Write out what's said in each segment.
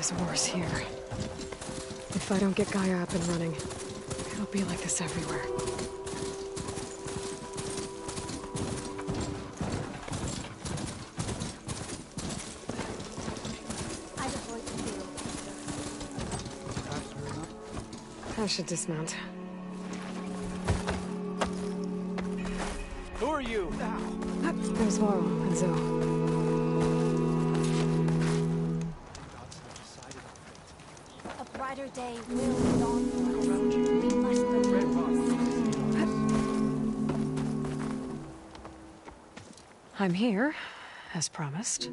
is worse here. If I don't get Gaia up and running, it'll be like this everywhere. I should dismount. Who are you? There's Varl and Zoe. A brighter day will dawn for us. We must believe. I'm here, as promised.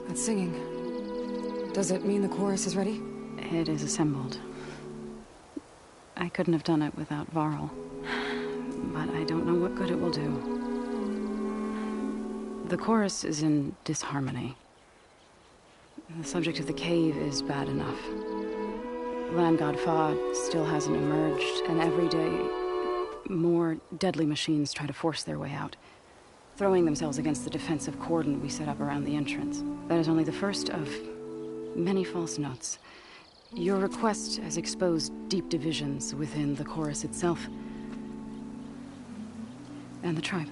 That's singing. Does it mean the chorus is ready? It is assembled. I couldn't have done it without Varl. But I don't know what good it will do. The chorus is in disharmony. The subject of the cave is bad enough. Land God Fa still hasn't emerged, and every day, more deadly machines try to force their way out, throwing themselves against the defensive cordon we set up around the entrance. That is only the first of many false notes. Your request has exposed deep divisions within the chorus itself and the tribe.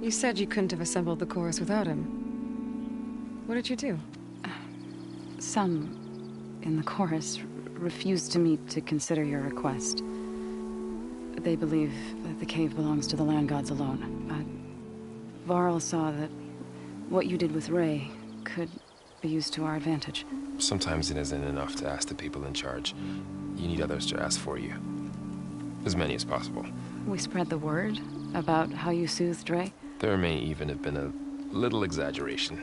You said you couldn't have assembled the chorus without him. What did you do? Some in the chorus refused to meet to consider your request. They believe that the cave belongs to the land gods alone. But Varl saw that what you did with Ray could be used to our advantage. Sometimes it isn't enough to ask the people in charge. You need others to ask for you. As many as possible. We spread the word about how you soothed Ray. There may even have been a little exaggeration.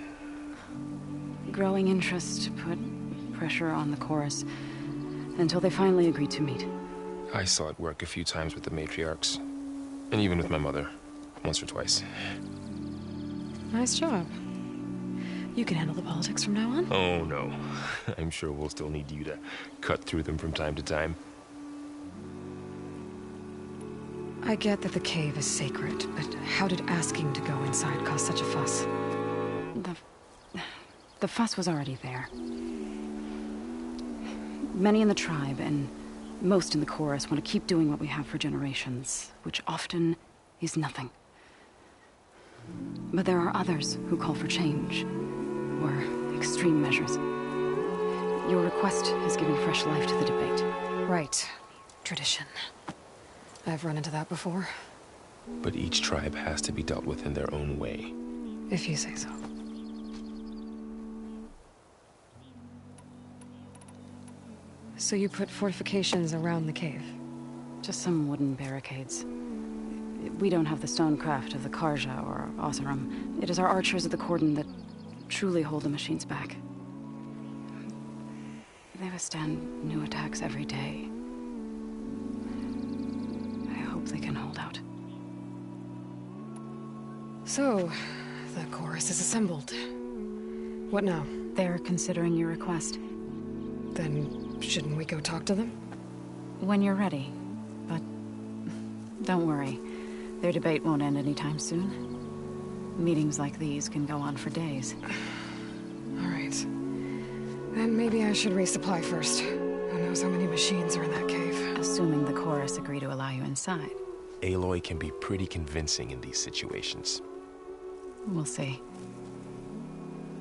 Growing interest put pressure on the chorus until they finally agreed to meet. I saw it work a few times with the matriarchs. And even with my mother. Once or twice. Nice job. You can handle the politics from now on? Oh, no. I'm sure we'll still need you to cut through them from time to time. I get that the cave is sacred, but how did asking to go inside cause such a fuss? The fuss was already there. Many in the tribe, and most in the chorus, want to keep doing what we have for generations, which often is nothing. But there are others who call for change, or extreme measures. Your request has given fresh life to the debate. Right. Tradition. I've run into that before. But each tribe has to be dealt with in their own way. If you say so. So you put fortifications around the cave? Just some wooden barricades. We don't have the stonecraft of the Karja or Oseram. It is our archers at the cordon that truly hold the machines back. They withstand new attacks every day. I hope they can hold out. So, the chorus is assembled. What now? They're considering your request. Then, shouldn't we go talk to them? When you're ready. But don't worry. Their debate won't end anytime soon. Meetings like these can go on for days. All right. Then maybe I should resupply first. Who knows how many machines are in that cave? Assuming the chorus agree to allow you inside. Aloy can be pretty convincing in these situations. We'll see.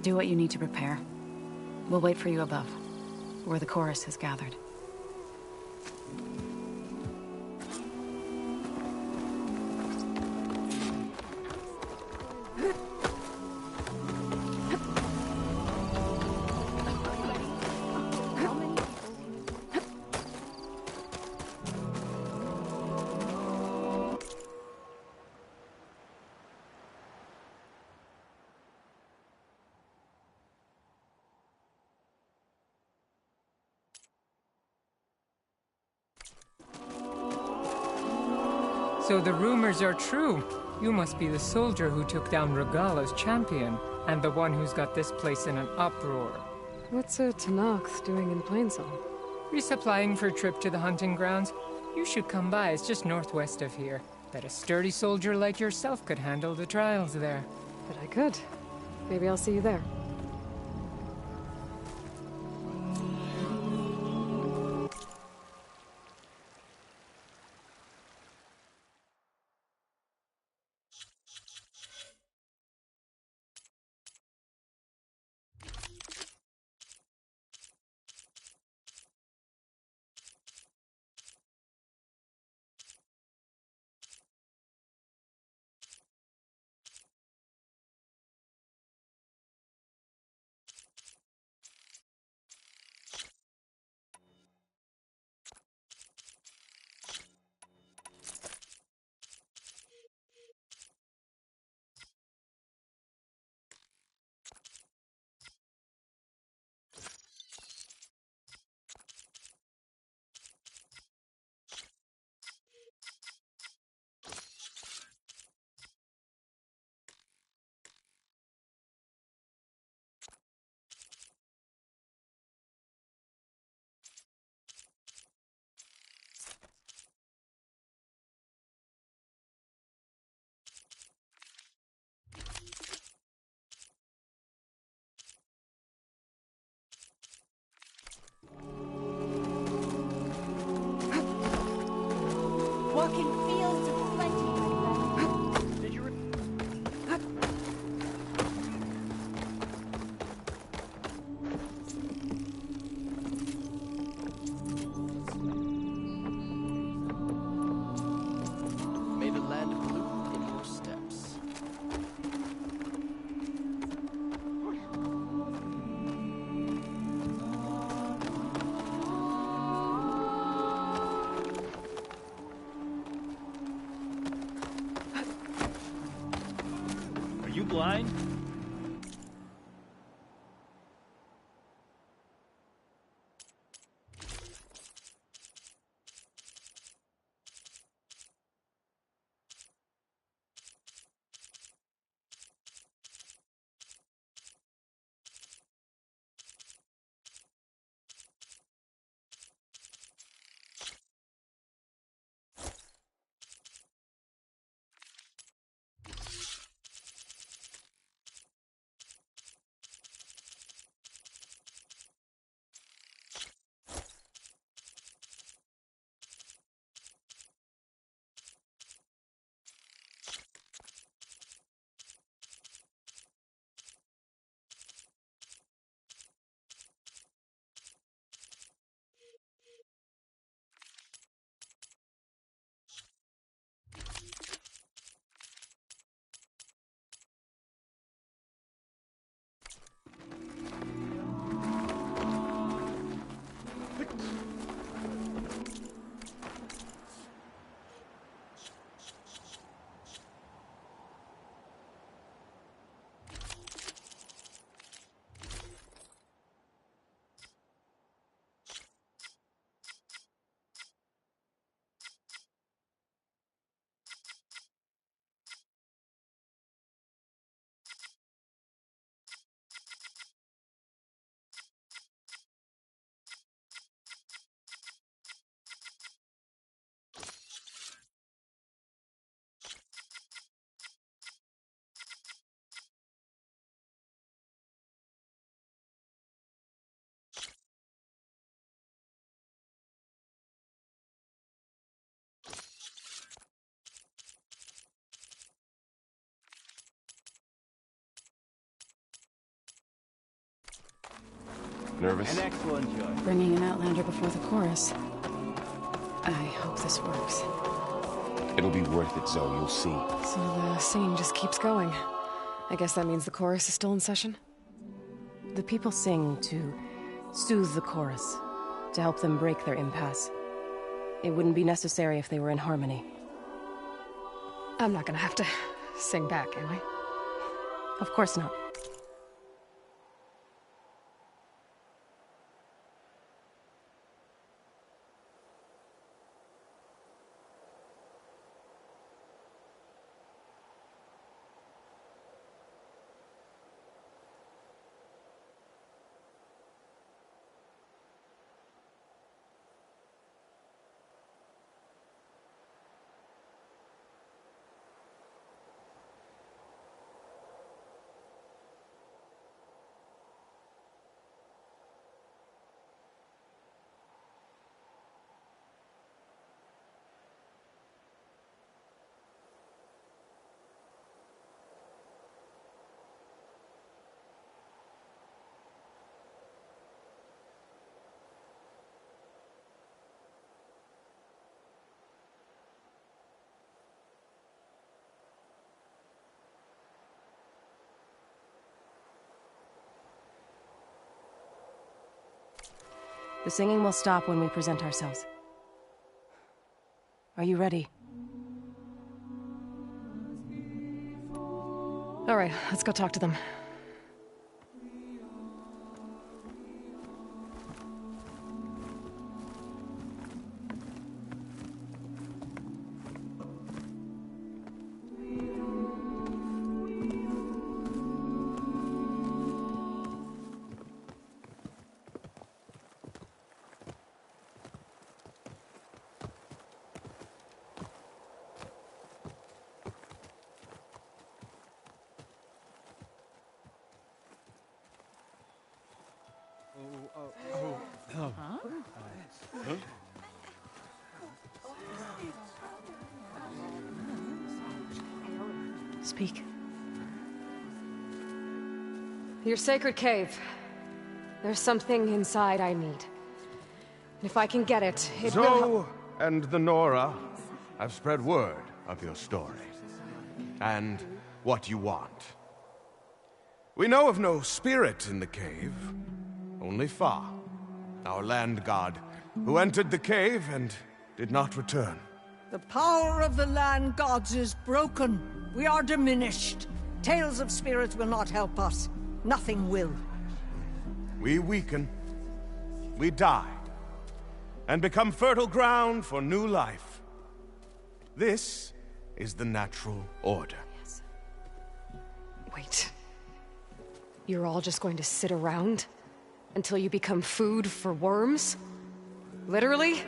Do what you need to prepare. We'll wait for you above, where the chorus has gathered. So the rumors are true. You must be the soldier who took down Regala's champion, and the one who's got this place in an uproar. What's a Tanakh's doing in Plainsong? Resupplying for a trip to the hunting grounds? You should come by, it's just northwest of here. Bet a sturdy soldier like yourself could handle the trials there. But I could. Maybe I'll see you there. Walking fields of plenty, my friend. Did you May the land bloom in your steps. Are you blind? Nervous? An excellent choice. Bringing an Outlander before the chorus. I hope this works. It'll be worth it, Zoe. You'll see. So the singing just keeps going. I guess that means the chorus is still in session? The people sing to soothe the chorus, to help them break their impasse. It wouldn't be necessary if they were in harmony. I'm not gonna have to sing back, am I? Of course not. The singing will stop when we present ourselves. Are you ready? All right, let's go talk to them. Speak. Your sacred cave. There's something inside I need. And if I can get it, it will Zoe and the Nora have spread word of your story. And what you want. We know of no spirit in the cave. Only Fa, our land god, who entered the cave and did not return. The power of the land gods is broken. We are diminished. Tales of spirits will not help us. Nothing will. We weaken. We die. And become fertile ground for new life. This is the natural order. Wait. You're all just going to sit around? Until you become food for worms? Literally?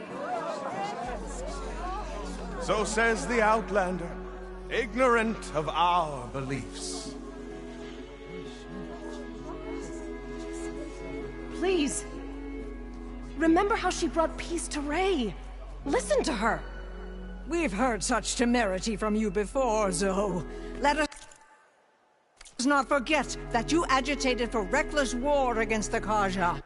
So says the Outlander, ignorant of our beliefs. Please. Remember how she brought peace to Ray. Listen to her. We've heard such temerity from you before, Zoe. Let us not forget that you agitated for reckless war against the Kaja.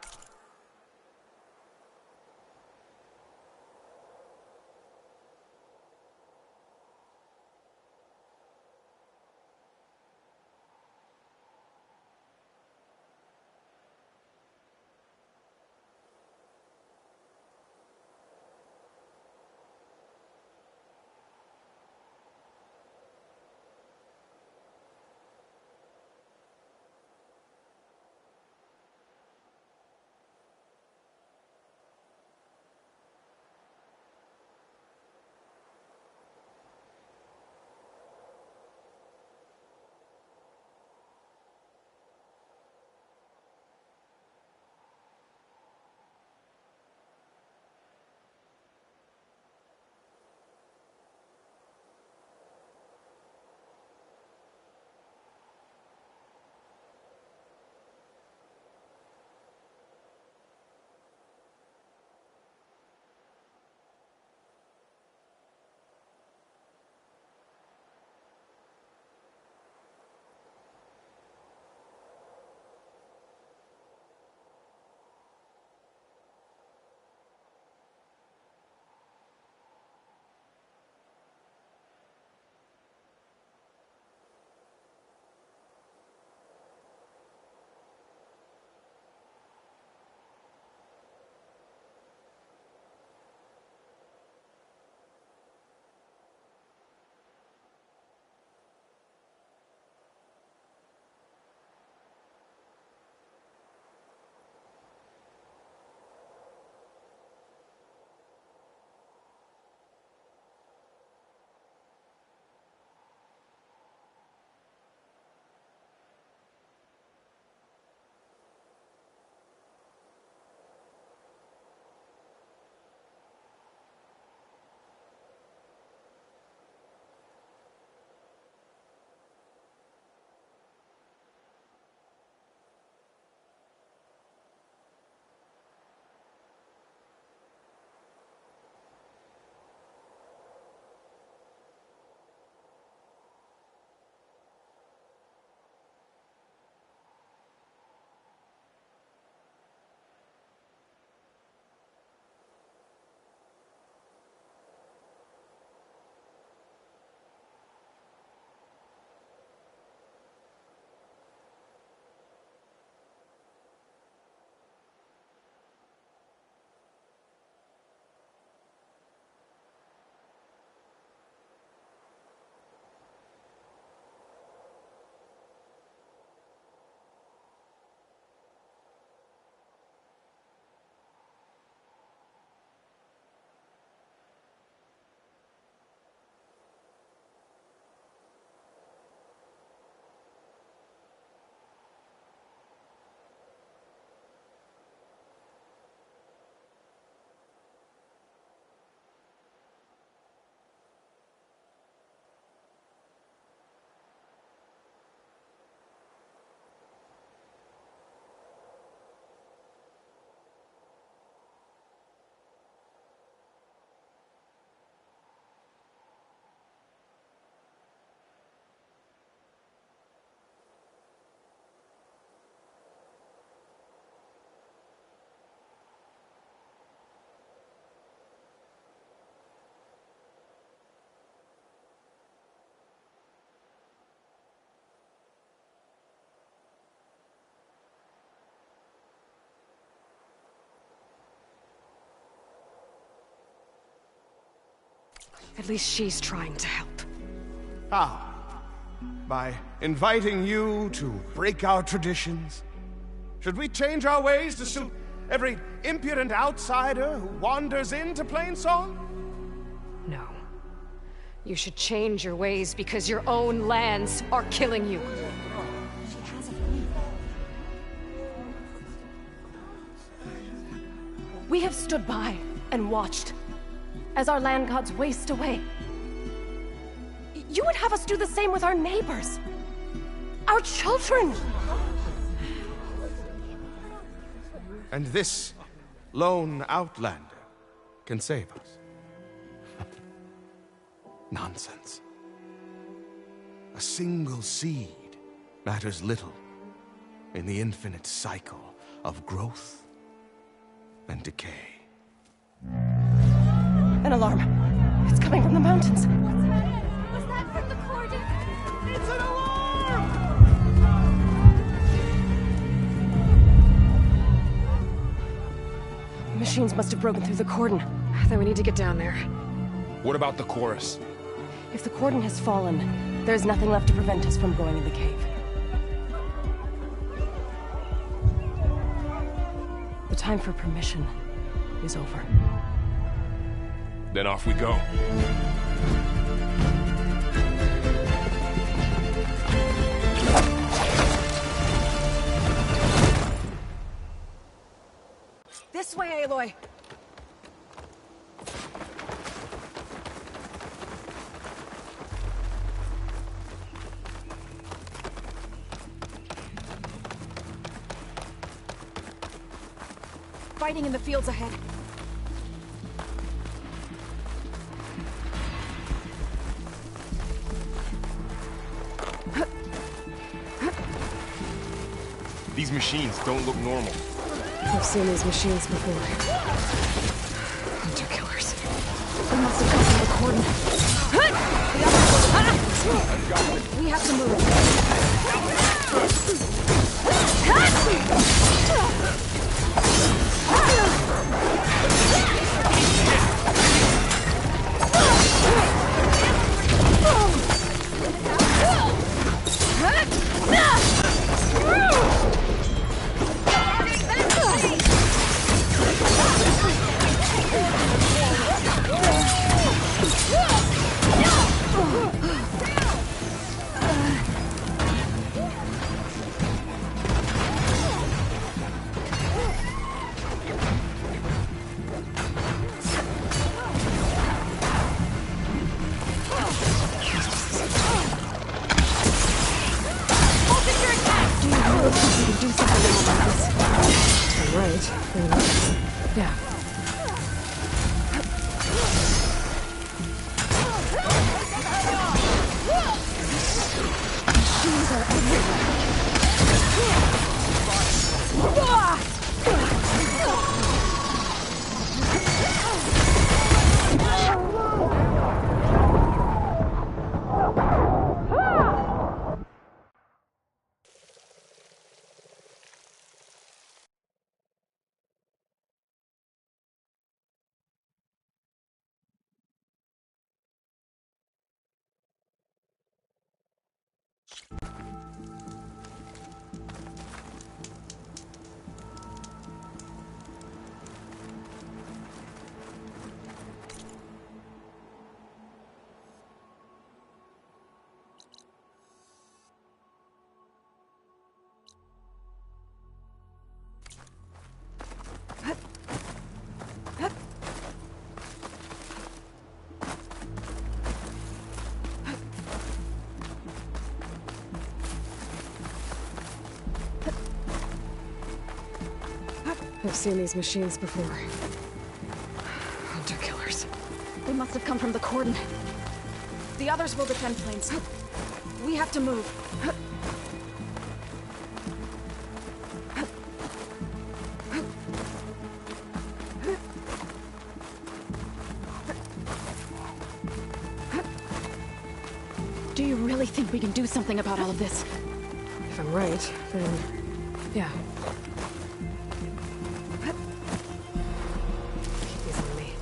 At least she's trying to help. How? By inviting you to break our traditions? Should we change our ways to suit every impudent outsider who wanders into Plainsong? No. You should change your ways because your own lands are killing you. She has a point. We have stood by and watched as our land gods waste away. You would have us do the same with our neighbors, our children. And this lone outlander can save us. Nonsense. A single seed matters little in the infinite cycle of growth and decay. An alarm. It's coming from the mountains. Was that from the cordon? It's an alarm! Machines must have broken through the cordon. Then we need to get down there. What about the chorus? If the cordon has fallen, there's nothing left to prevent us from going in the cave. The time for permission is over. Then off we go. This way, Aloy! Fighting in the fields ahead. These machines don't look normal. I've seen these machines before. Hunter killers. They must have come from the cordon. We have to move. Yeah. Machines are everywhere. I've seen these machines before. Hunter killers. They must have come from the cordon. The others will defend planes. We have to move. Do you really think we can do something about all of this? If I'm right, then... yeah. Keep these on me.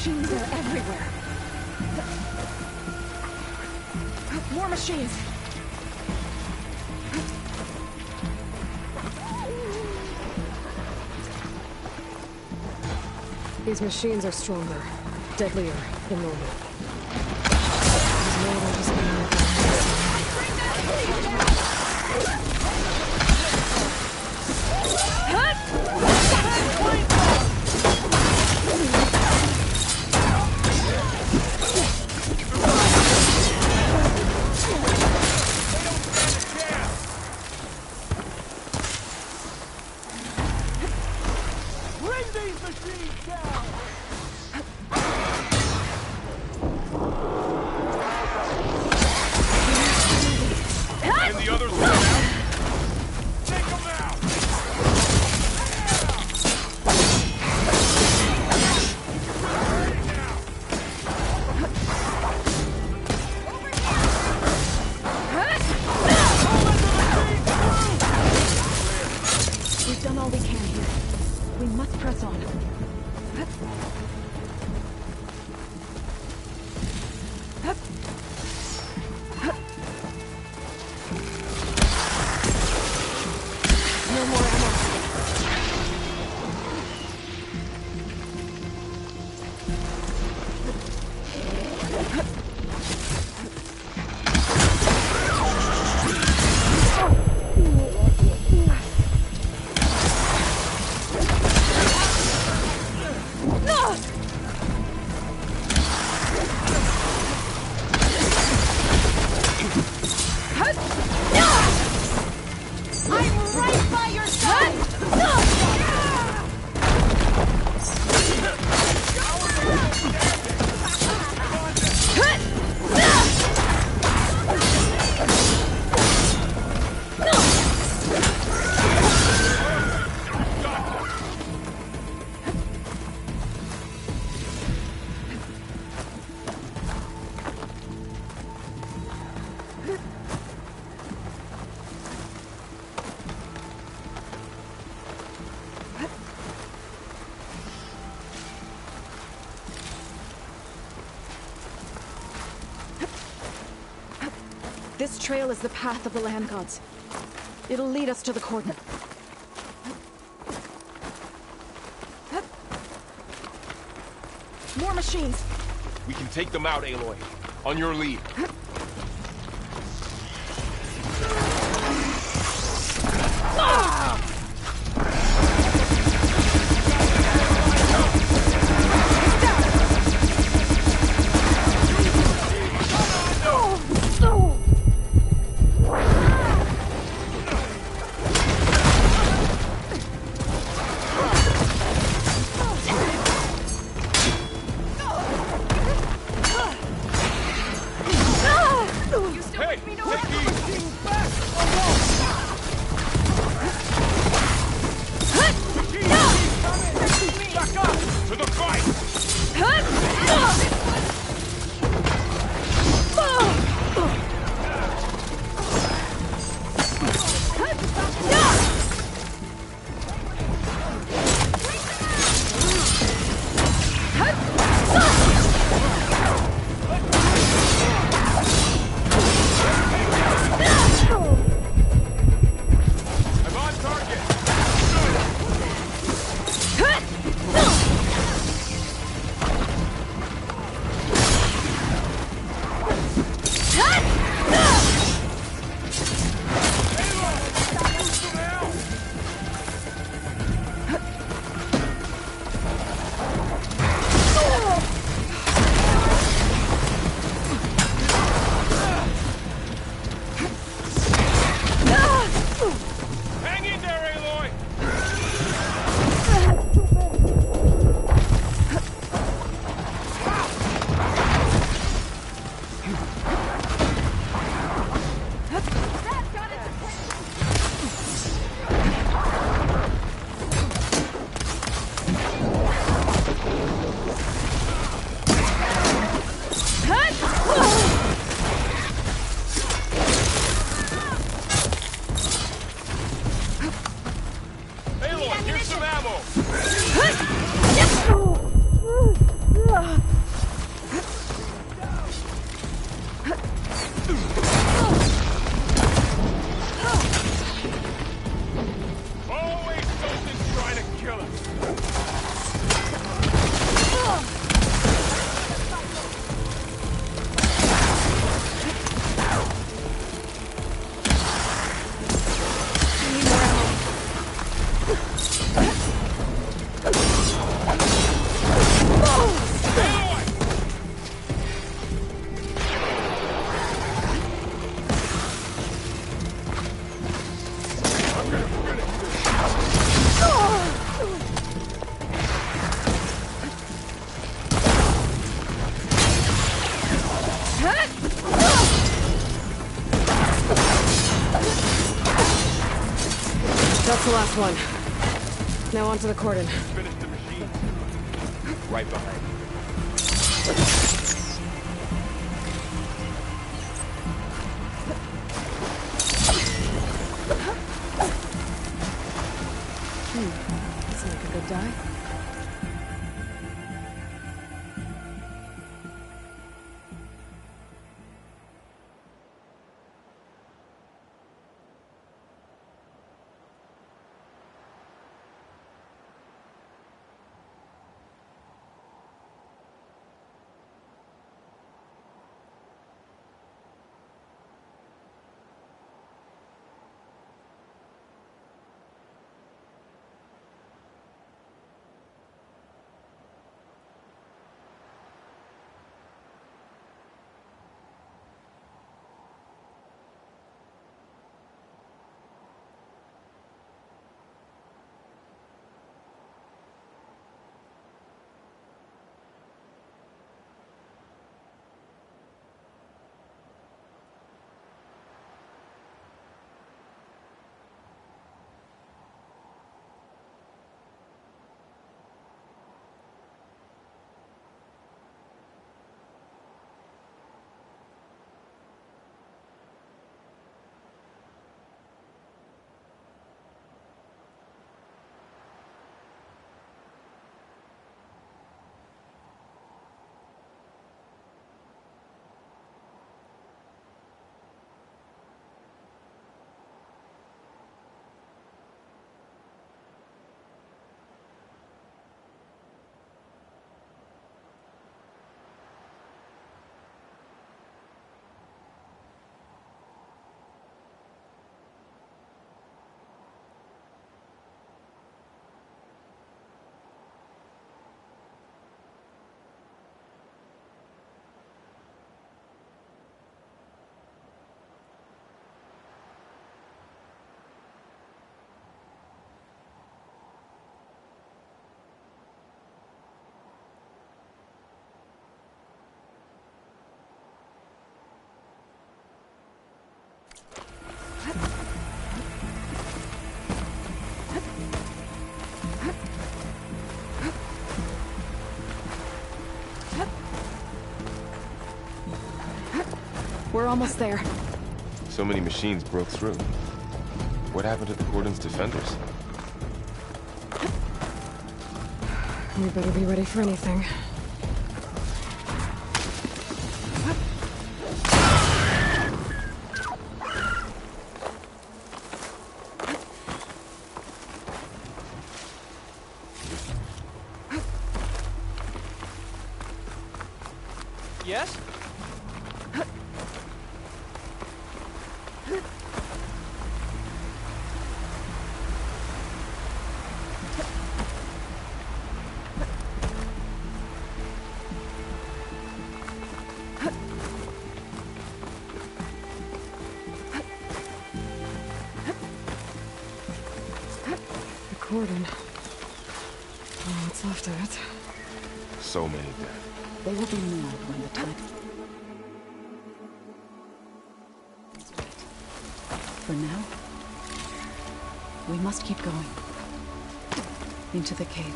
Machines are everywhere. More machines. These machines are stronger, deadlier than normal. There's no way to survive. We've done all we can here. We must press on. No more ammo. This trail is the path of the land gods. It'll lead us to the cordon. More machines! We can take them out, Aloy. On your lead. Always something trying to kill us. That's the last one. Now onto the cordon. Finish the machine. Right behind you. Looks like a good die. We're almost there. So many machines broke through. What happened to the cordon's defenders? We better be ready for anything. Yes? The cordon. Oh, what's left of it? So many dead. They will be more when the time... For now, we must keep going. Into the cave.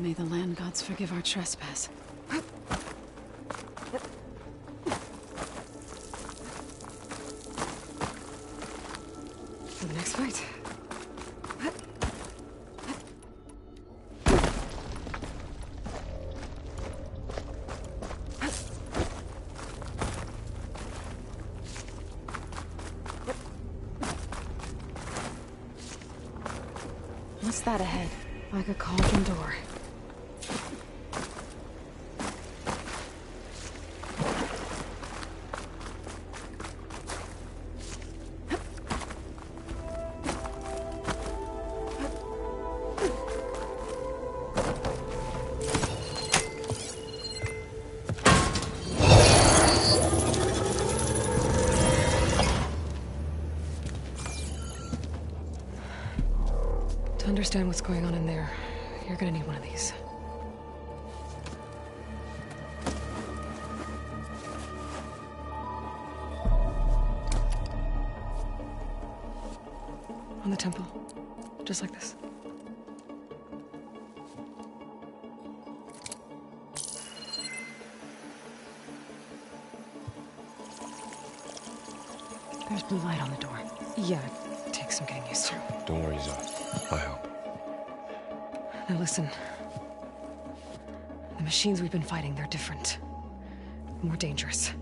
May the land gods forgive our trespass. For the next fight. What's that ahead? Like a cauldron door. To understand what's going on in there, you're gonna need one of these. On the temple. Just like this. There's blue light on the door. Yeah, it takes some getting used to. Don't worry, Zoe. I'll help. Now listen. The machines we've been fighting, they're different. More dangerous.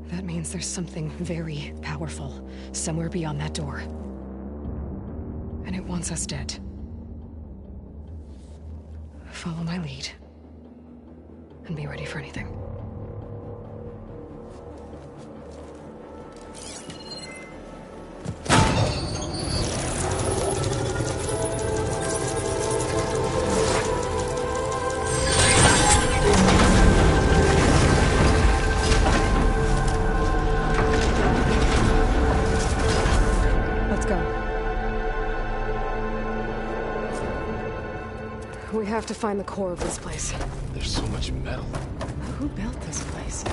That means there's something very powerful somewhere beyond that door. And it wants us dead. Follow my lead. And be ready for anything. Let's go. We have to find the core of this place. There's so much metal. Who built this place?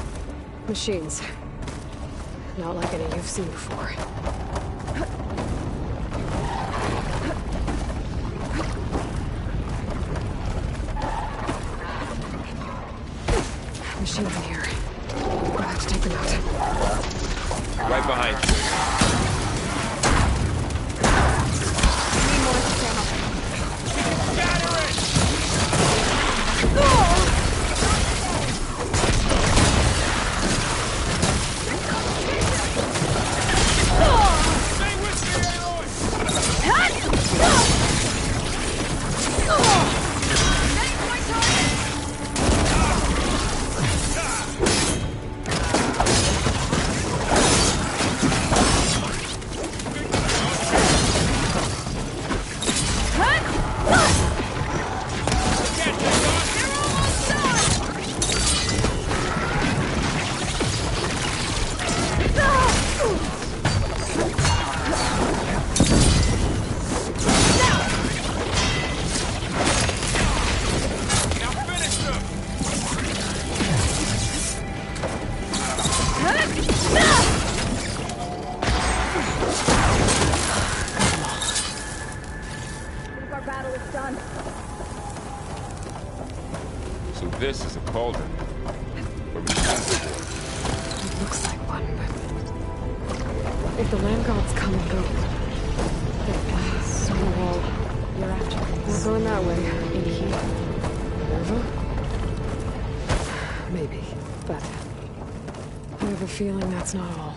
Machines. Not like any you've seen before. Machines in here. We'll have to take them out. Right behind you. So this is a cauldron. Where we pass the war. It looks like one, but... If the land gods come and go... They're so wall. You're after us. We're going that way. In here. Over? Maybe, but... I have a feeling that's not all.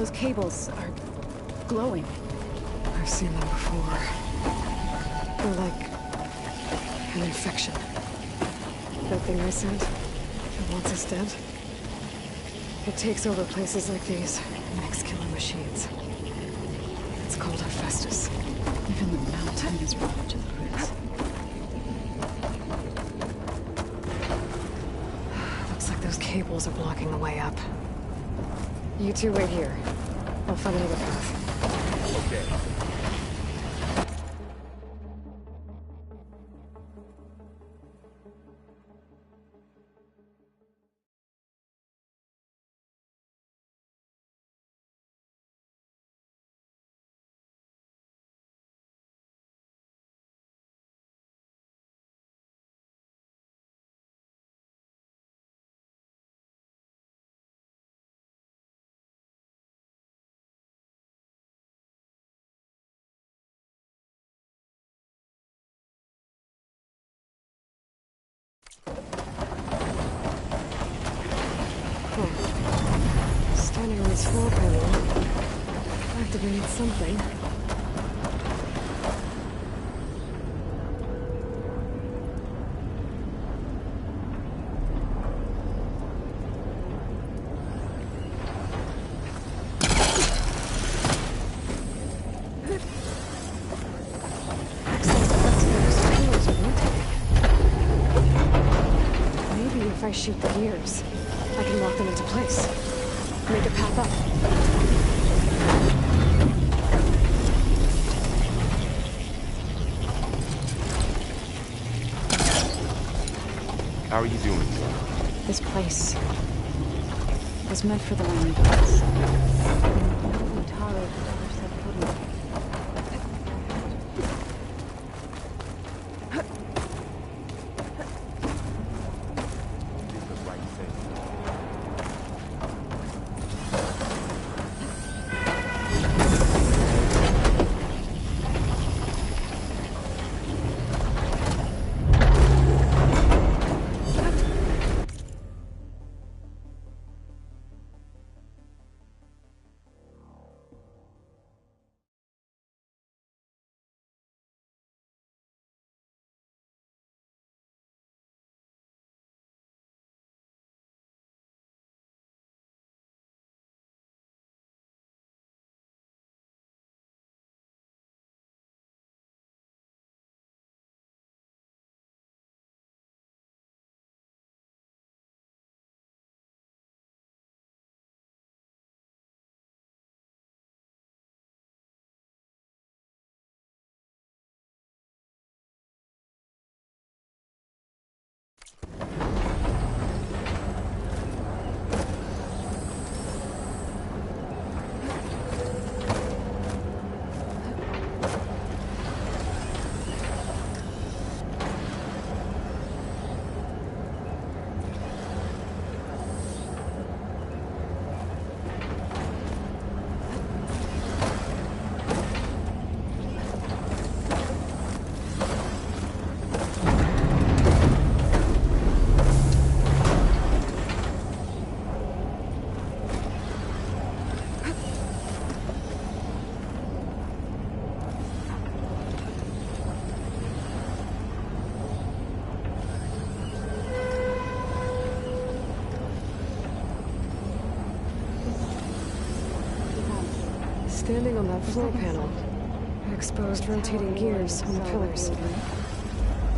Those cables are glowing. I've seen them before. They're like an infection. That thing I sent, that wants us dead. It takes over places like these, makes killer machines. It's called Hephaestus. Even the mountain is rotted to the roots. Looks like those cables are blocking the way up. You two wait here. I'll find another path. Okay. Standing on this floor panel activated something. Maybe if I shoot the gears, I can lock them into place. Make a path up. How are you doing? This place was meant for the land gods. No Utaro has ever set foot in it. Did the right thing. Standing on that floor panel, exposed rotating gears on the pillars.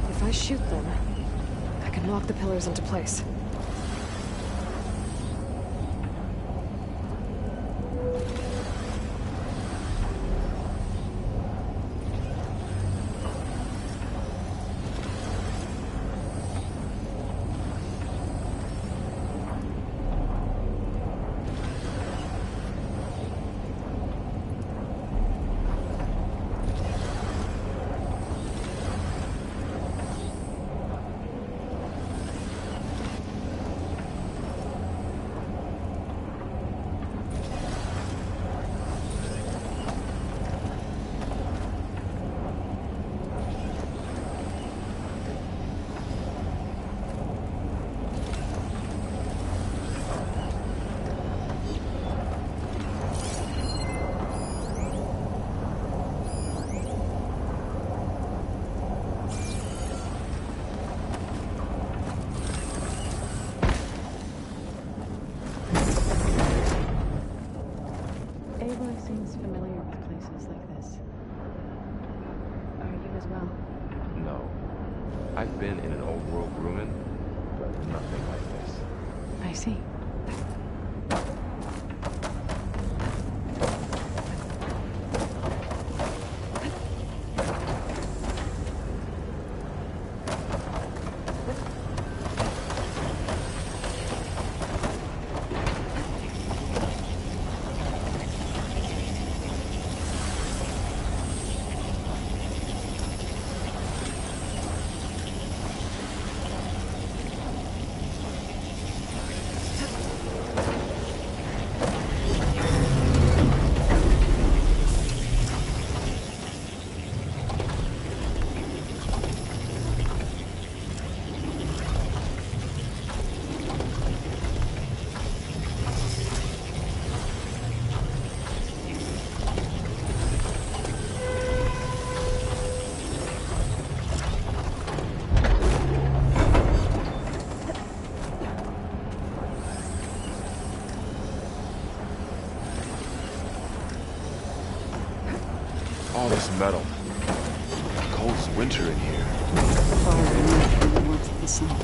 If I shoot them, I can lock the pillars into place. places like this. Are you as well? No. I've been in an old world ruin, but nothing like this. I see. All this metal. Cold as winter in here. Far removed from the warmth of the sun.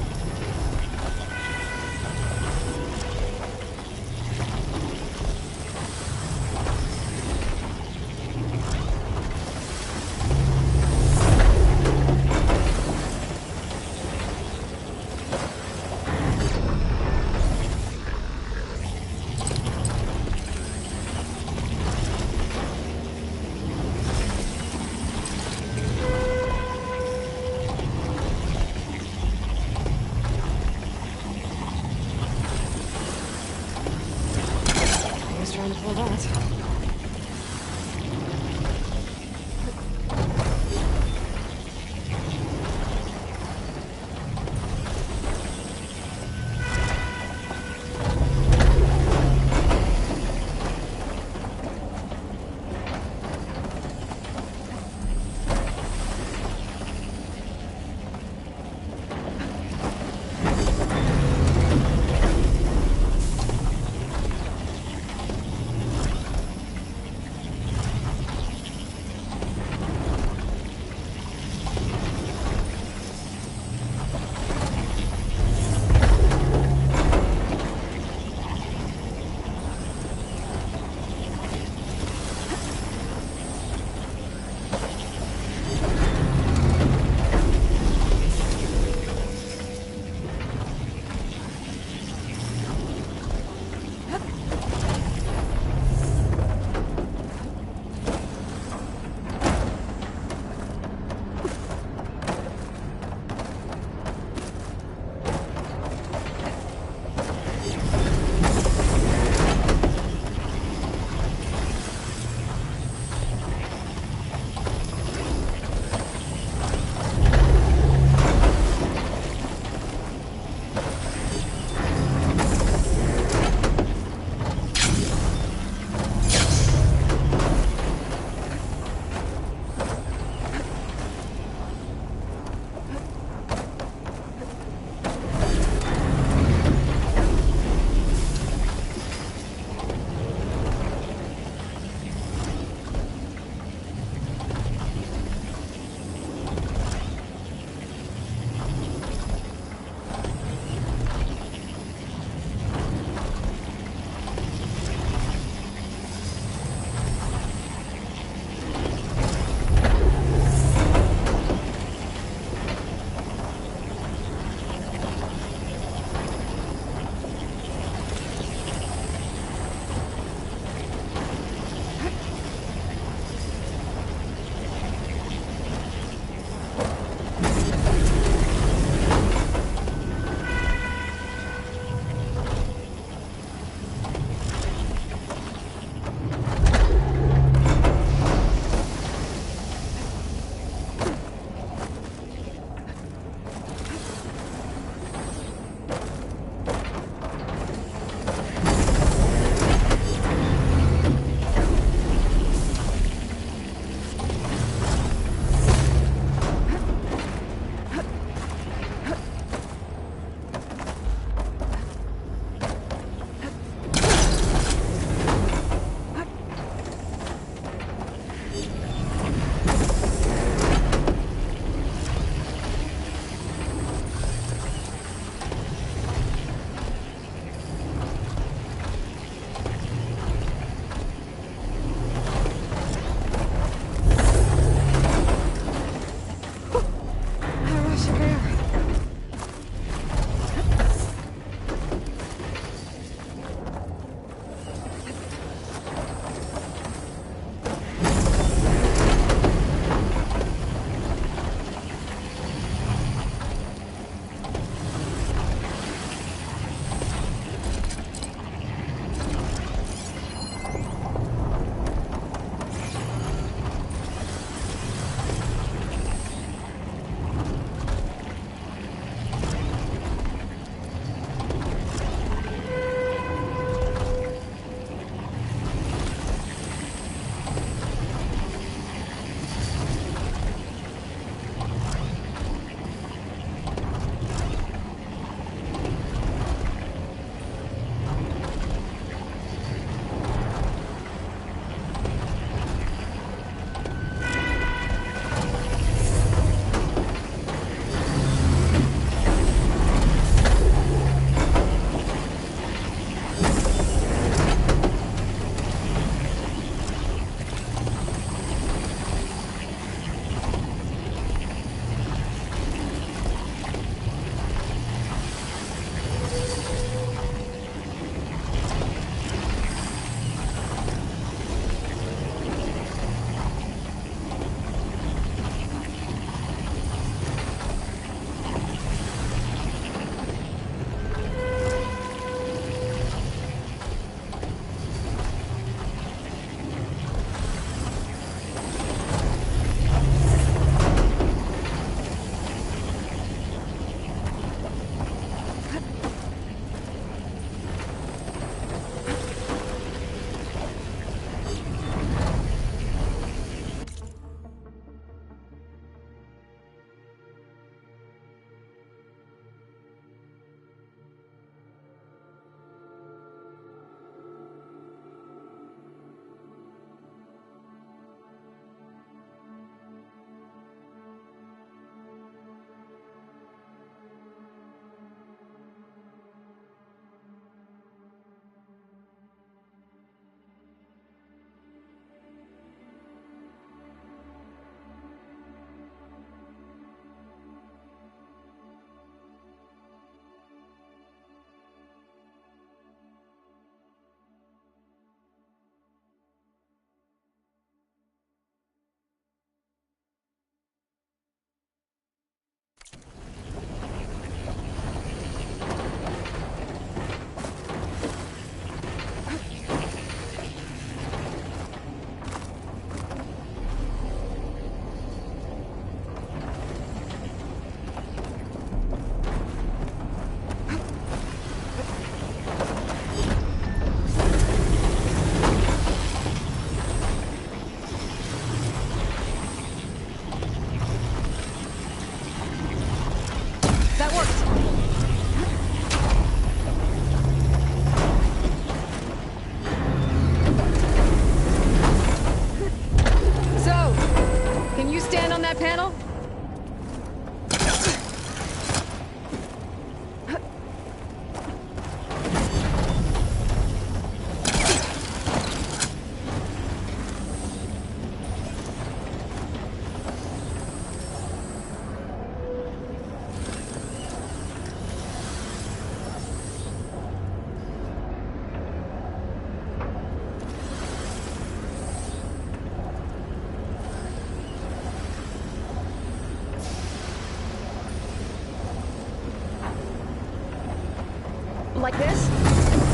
Like this?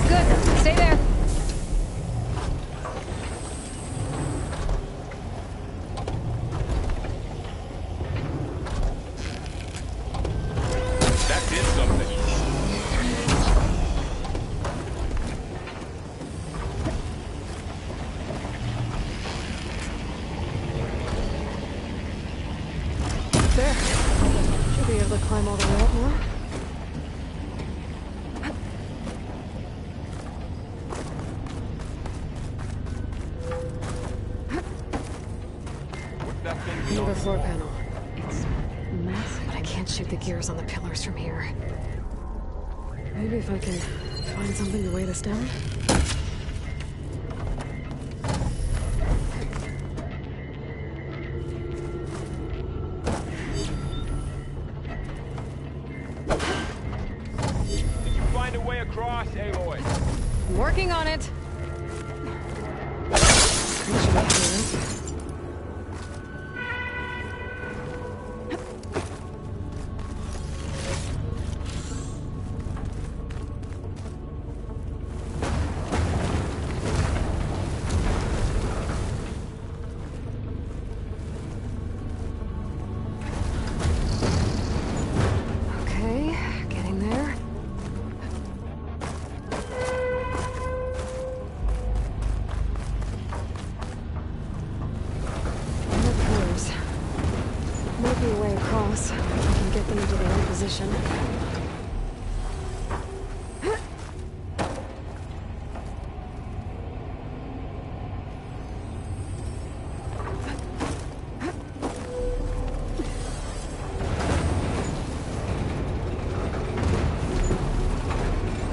Good. Stay there. That did something. There. Should be able to climb all the way up now. What's that thing Near beyond? the floor panel. It's massive, but I can't shoot the gears on the pillars from here. Maybe if I can find something to weigh this down? Did you find a way across, Aloy? I'm working on it. Pretty sure I can do this. Okay, getting there. More pillars. Might be a way across. I can get them into the right position.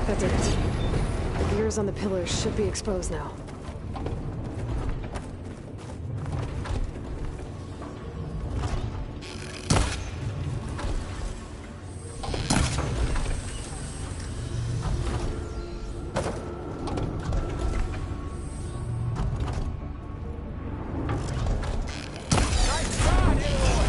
That did it. The gears on the pillars should be exposed now. Nice shot, Aloy!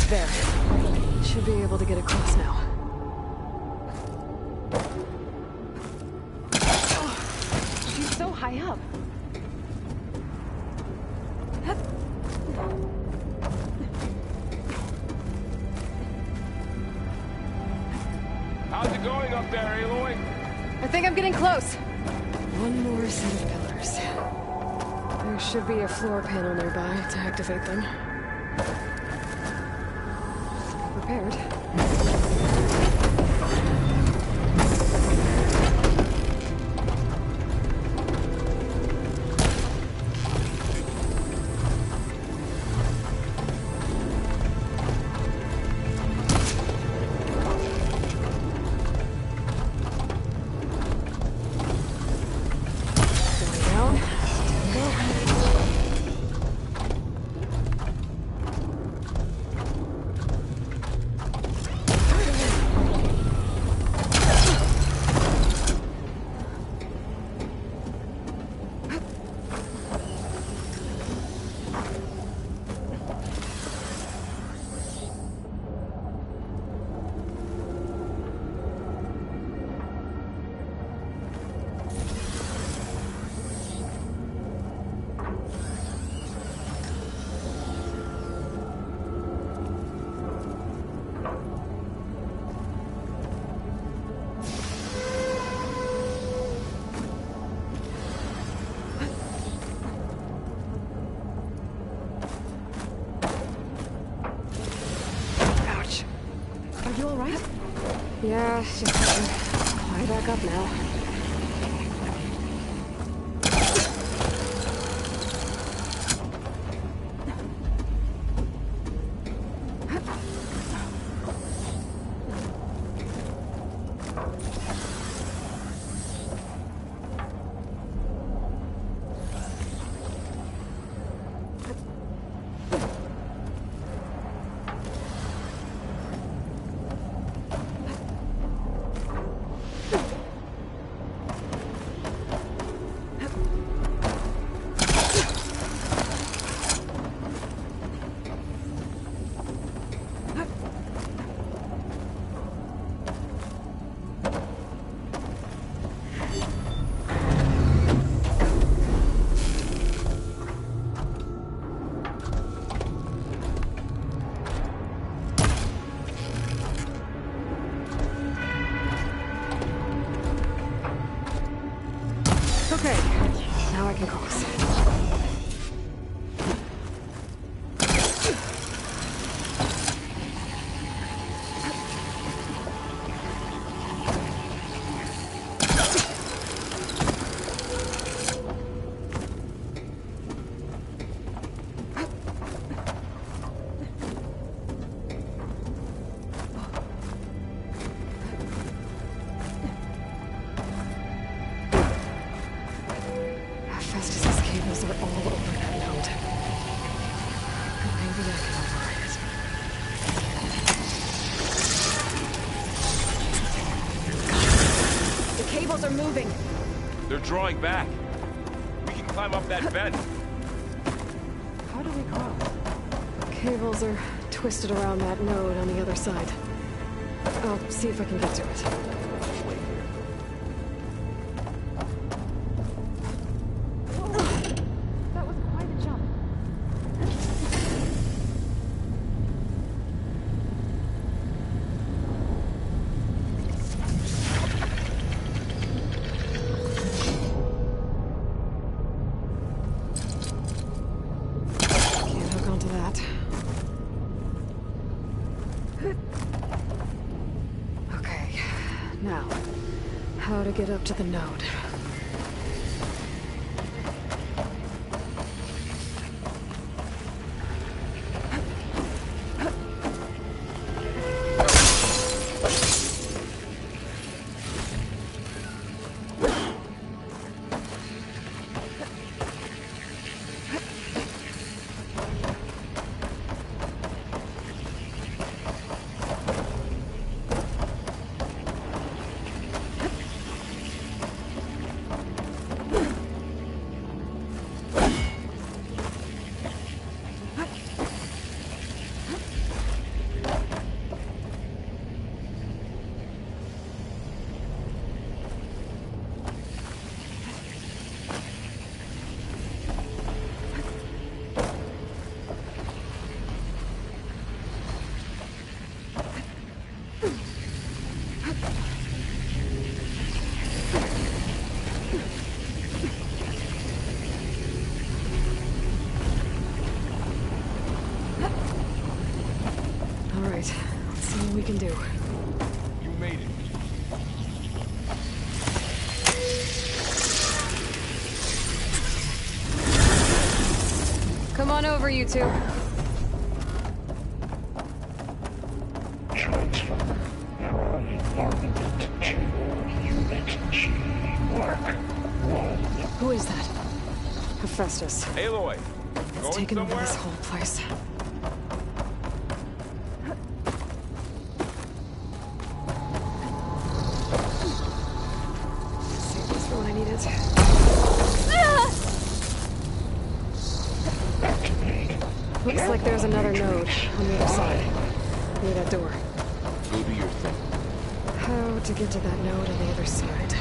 There. Should be able to get across now. She's so high up. How's it going up there, Aloy? I think I'm getting close. One more set of pillars. There should be a floor panel nearby to activate them. Be prepared. Going down. Go. Ouch. Are you all right? Yeah, just have to climb back up now. Okay, now I can cross. Festus's cables are all over that node. Maybe I can override it. The cables are moving. They're drawing back. We can climb up that vent. How do we cross? Cables are twisted around that node on the other side. I'll see if I can get to it. Now, how to get up to the node. Let's see what we can do. You made it. Come on over, you two. Who is that? Hephaestus. Aloy, It's going taken over somewhere? this whole place. Save this for when I need it. Looks like there's another node on the other side. Near that door. Go do your thing. How to get to that node on the other side?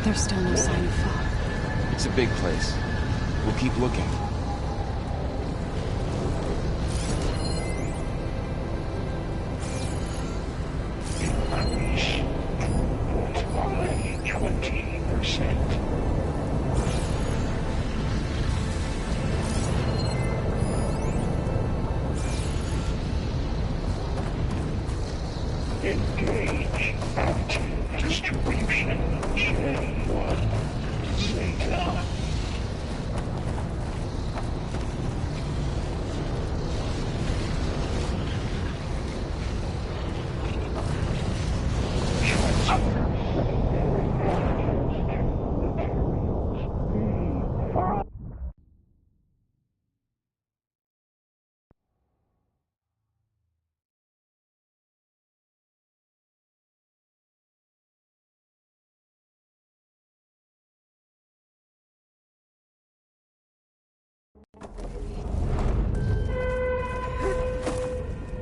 There's still no sign of fog. It's a big place. We'll keep looking. Increase by 20%. Engage active distribution J1 Zeta.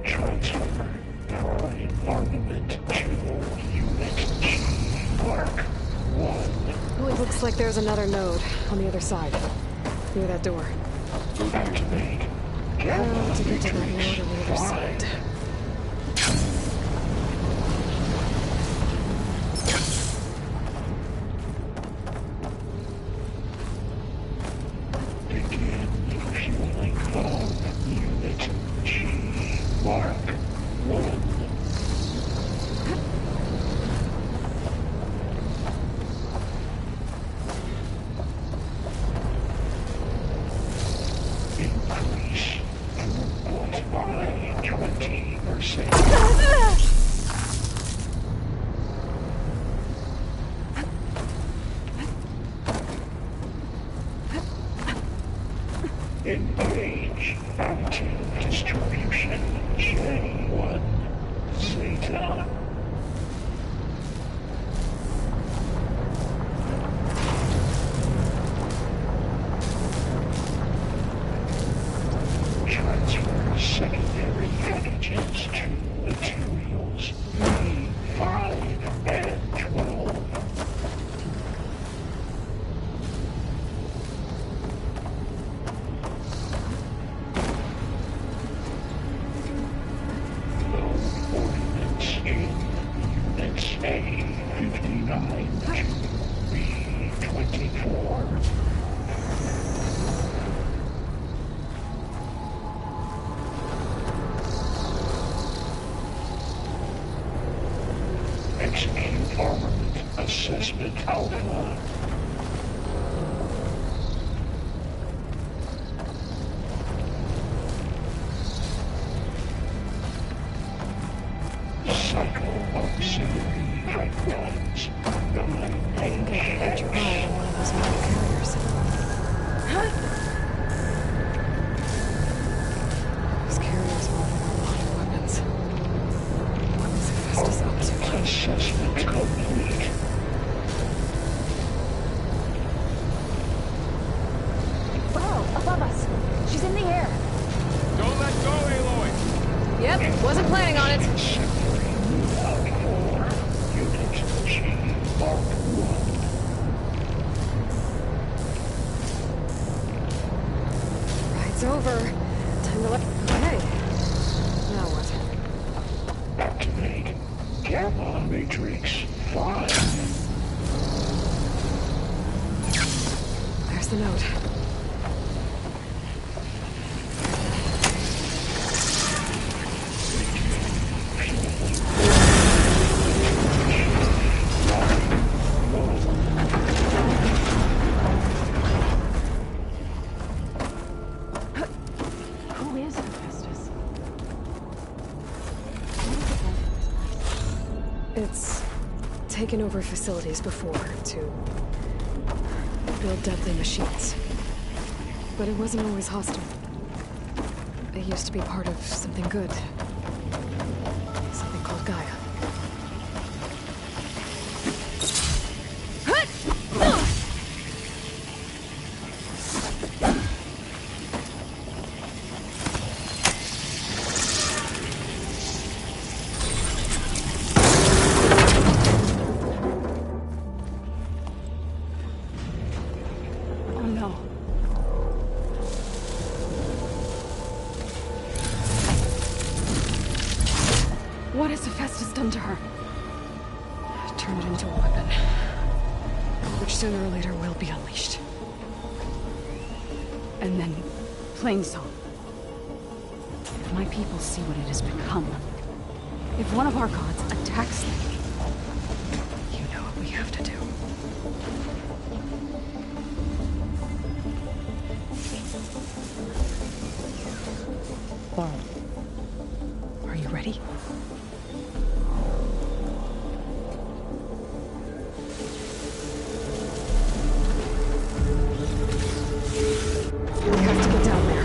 Transfer prime armament to Unit G Mark 1. It looks like there's another node on the other side. Near that door. Go do your thing. Activate How to get to that road on the other side. Begin fueling home. Unit G. Mark 1. Increase throughput by 20%. Engage active distribution J1 Zeta. Transfer secondary packages to materials B5 and 12. Load ordnance in units A59 to B24. Execute armament assessment alpha. Cycle auxiliary pipelines 9H. Get your eye on one of those metal carriers. These carriers will have a lot of weapons. What's Hephaestus up to? Assessment complete. Wow, above us. She's in the air. Don't let go, Aloy! Yep, wasn't planning on it. Secondary move-out 4. Unit G Mark 1. Ride's over. Time to let... Hey. Now what? Activate Gamma Matrix 5. There's the note. Who is Hephaestus? It's taken over facilities before to build deadly machines. But it wasn't always hostile. It used to be part of something good. Something called Gaia. Oh no. What has Hephaestus done to her? Turn it into a weapon. Which sooner or later will be unleashed. And then Plainsong. If my people see what it has become, if one of our gods attacks them, You know what we have to do. Laurel, are you ready? We have to get down there.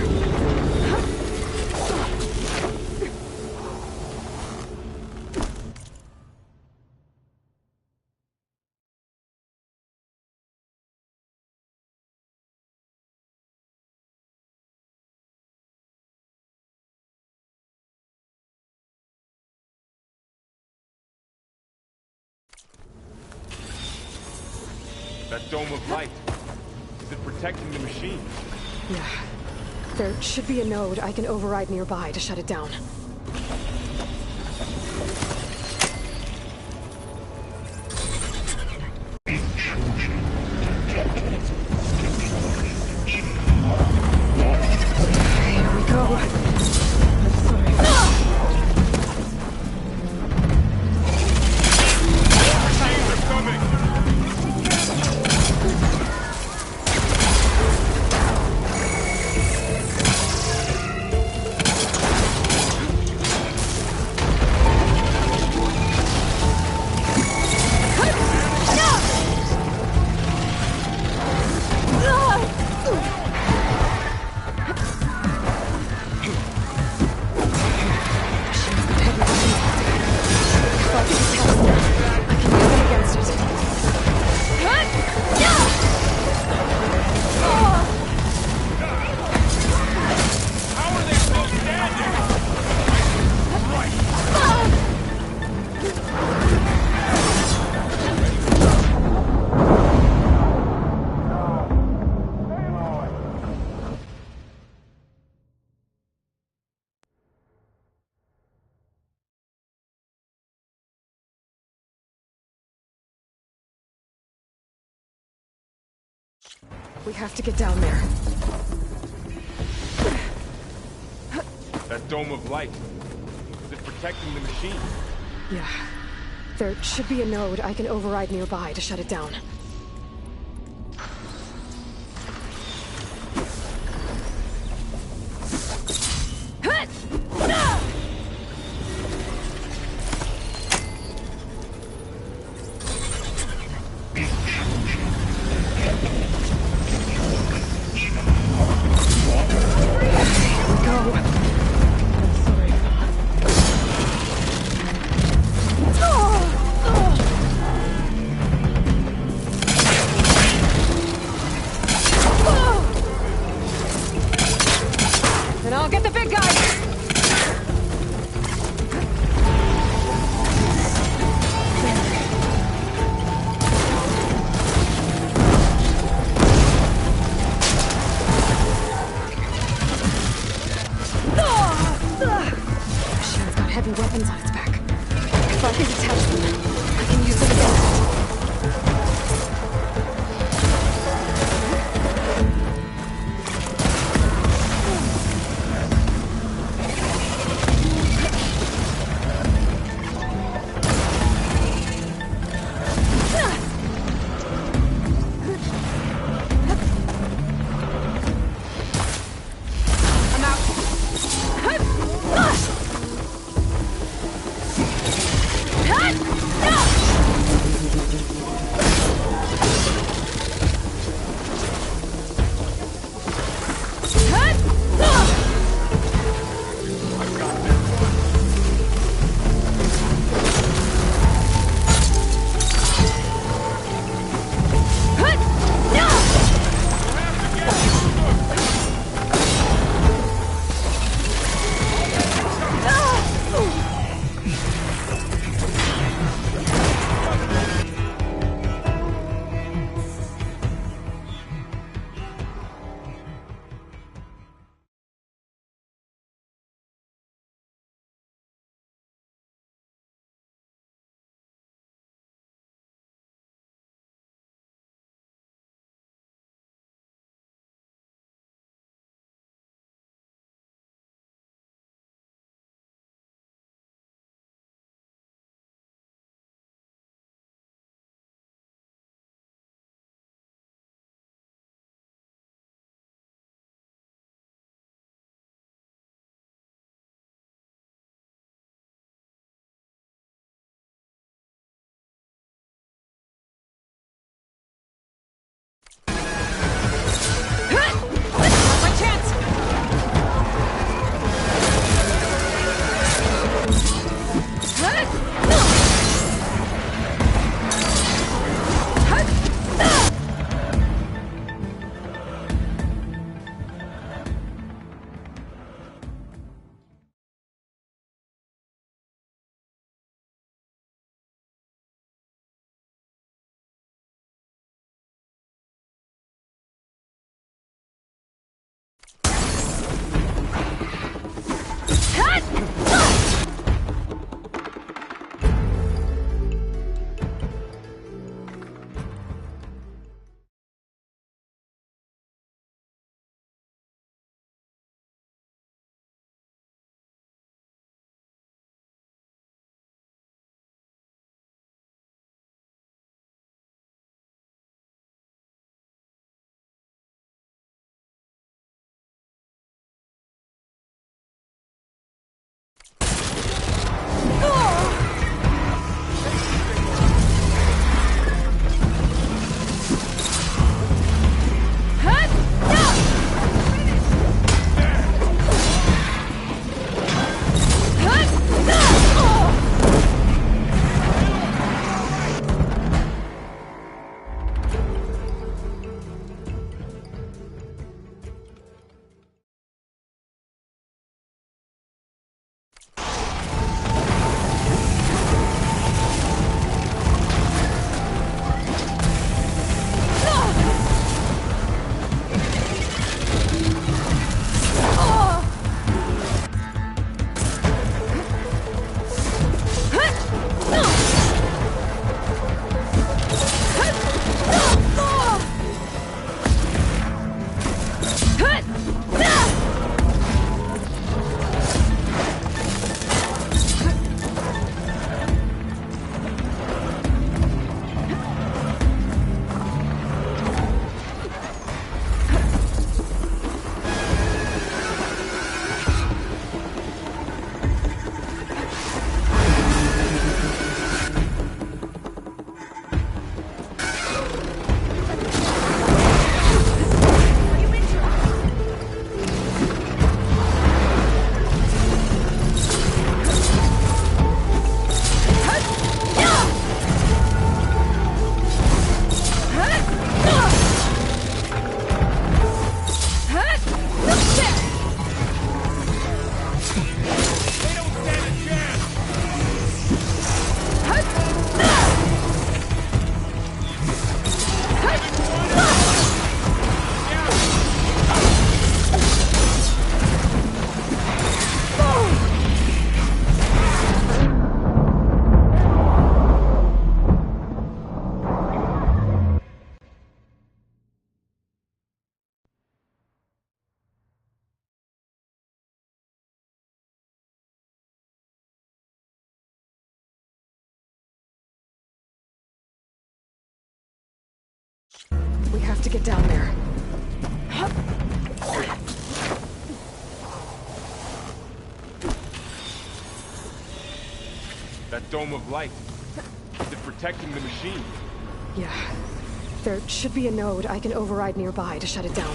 That dome of light. Is it protecting the machine? Yeah. There should be a node I can override nearby to shut it down. Here we go. We have to get down there. That dome of light. Is it protecting the machine? Yeah. There should be a node I can override nearby to shut it down. Then I'll get the big guy! Machine's got heavy weapons on its back. If I can detach them, I can use them against it. We have to get down there. That dome of light. Is it protecting the machine? Yeah. There should be a node I can override nearby to shut it down.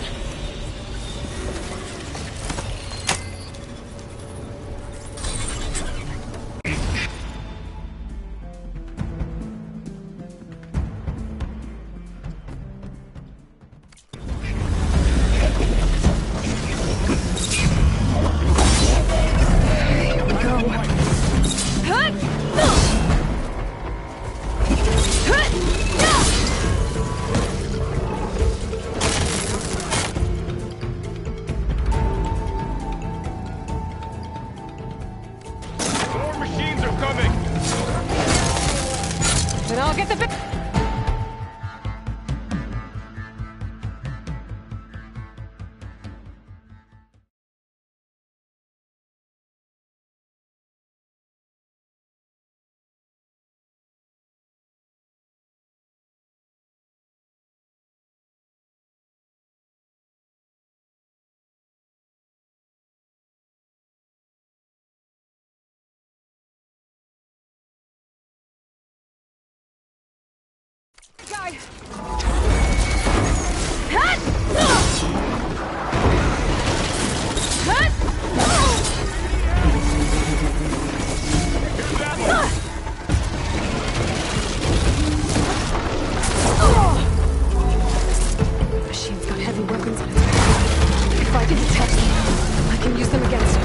Guy! Machine's got heavy weapons on its back. If I can detect them, I can use them against it.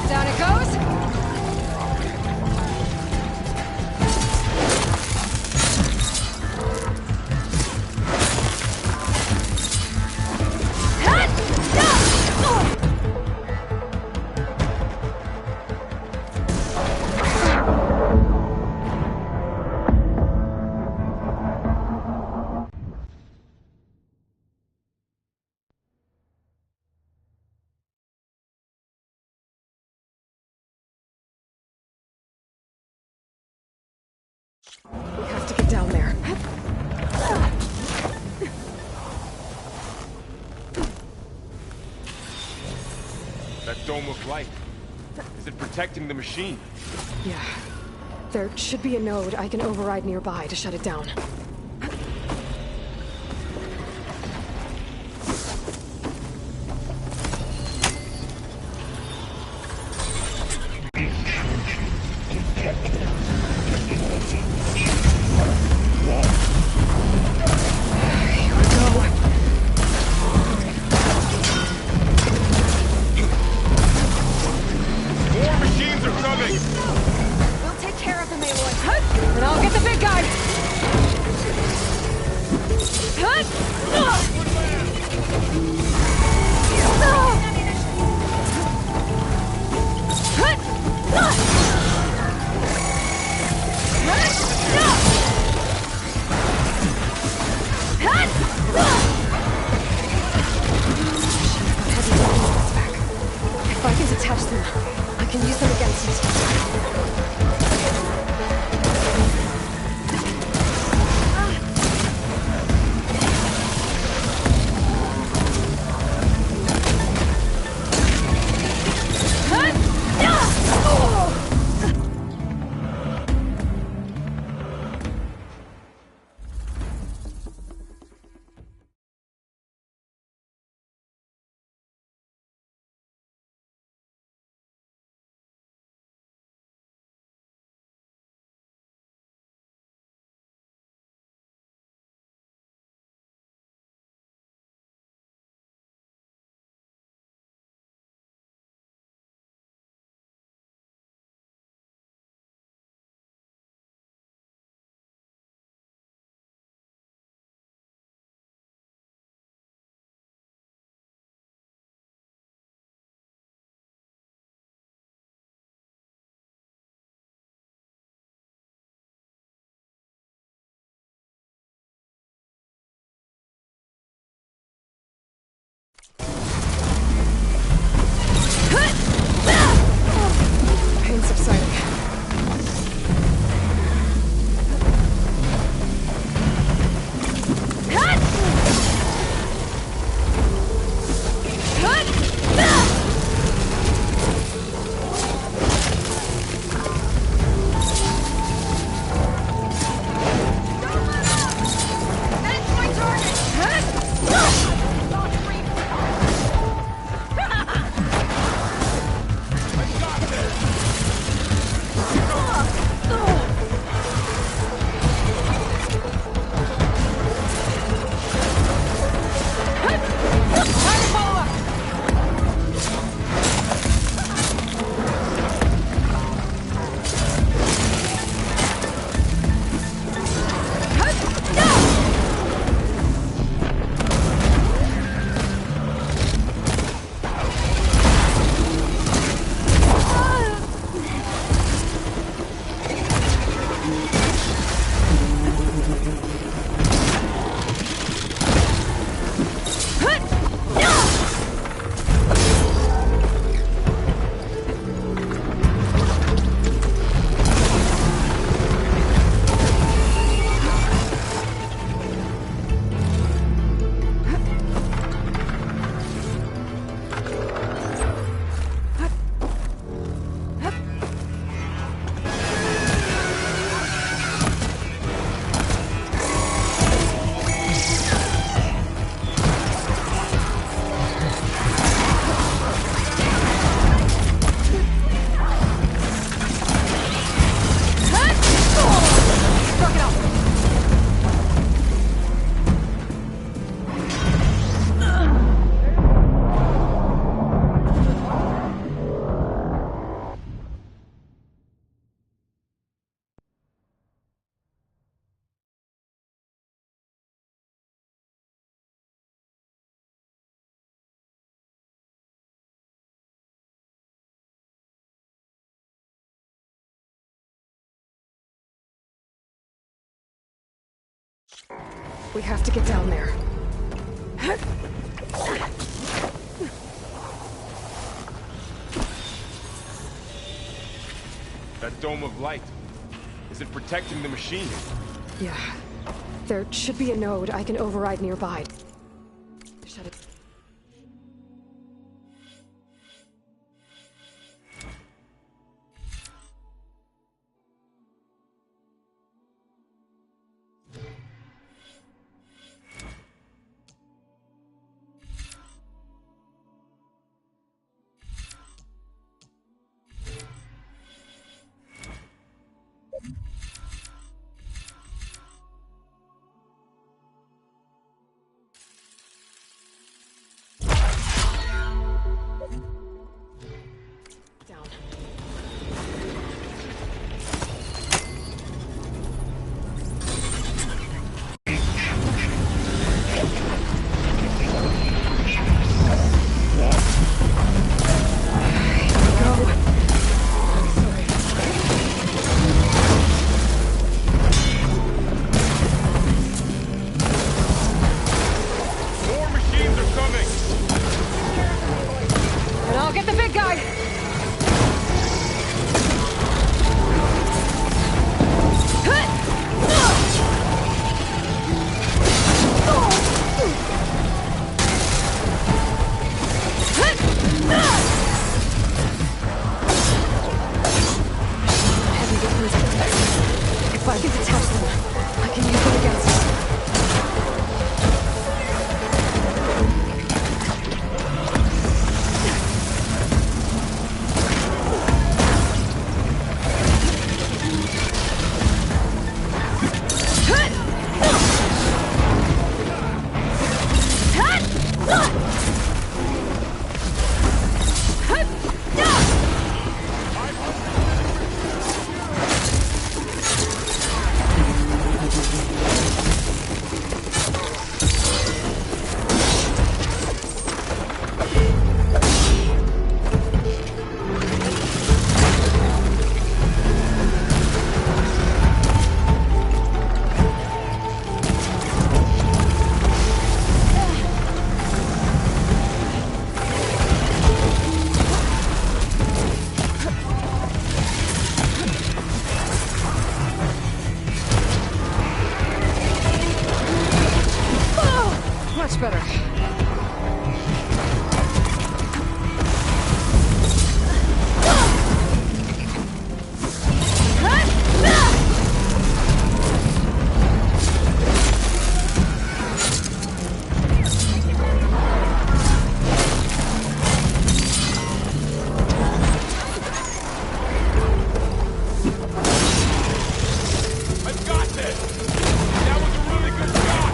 Down it goes! We have to get down there. That dome of light. Is it protecting the machine? Yeah. There should be a node I can override nearby to shut it down. Pain subsiding. We have to get down there. That dome of light. Is it protecting the machine? Yeah. There should be a node I can override nearby. Shut it. If I can detach them, I can use them against them. Much better. I've got this! That was a really good shot!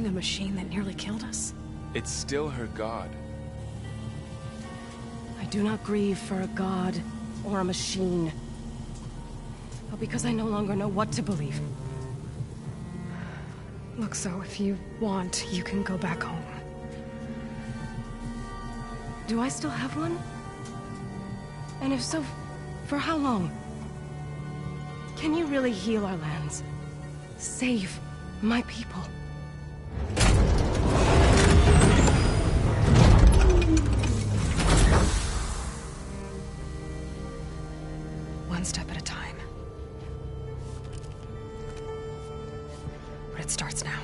A machine that nearly killed us? It's still her god. I do not grieve for a god or a machine, but because I no longer know what to believe. Look, so if you want, you can go back home. Do I still have one? And if so, for how long? Can you really heal our lands? Save My people. One step at a time. But it starts now.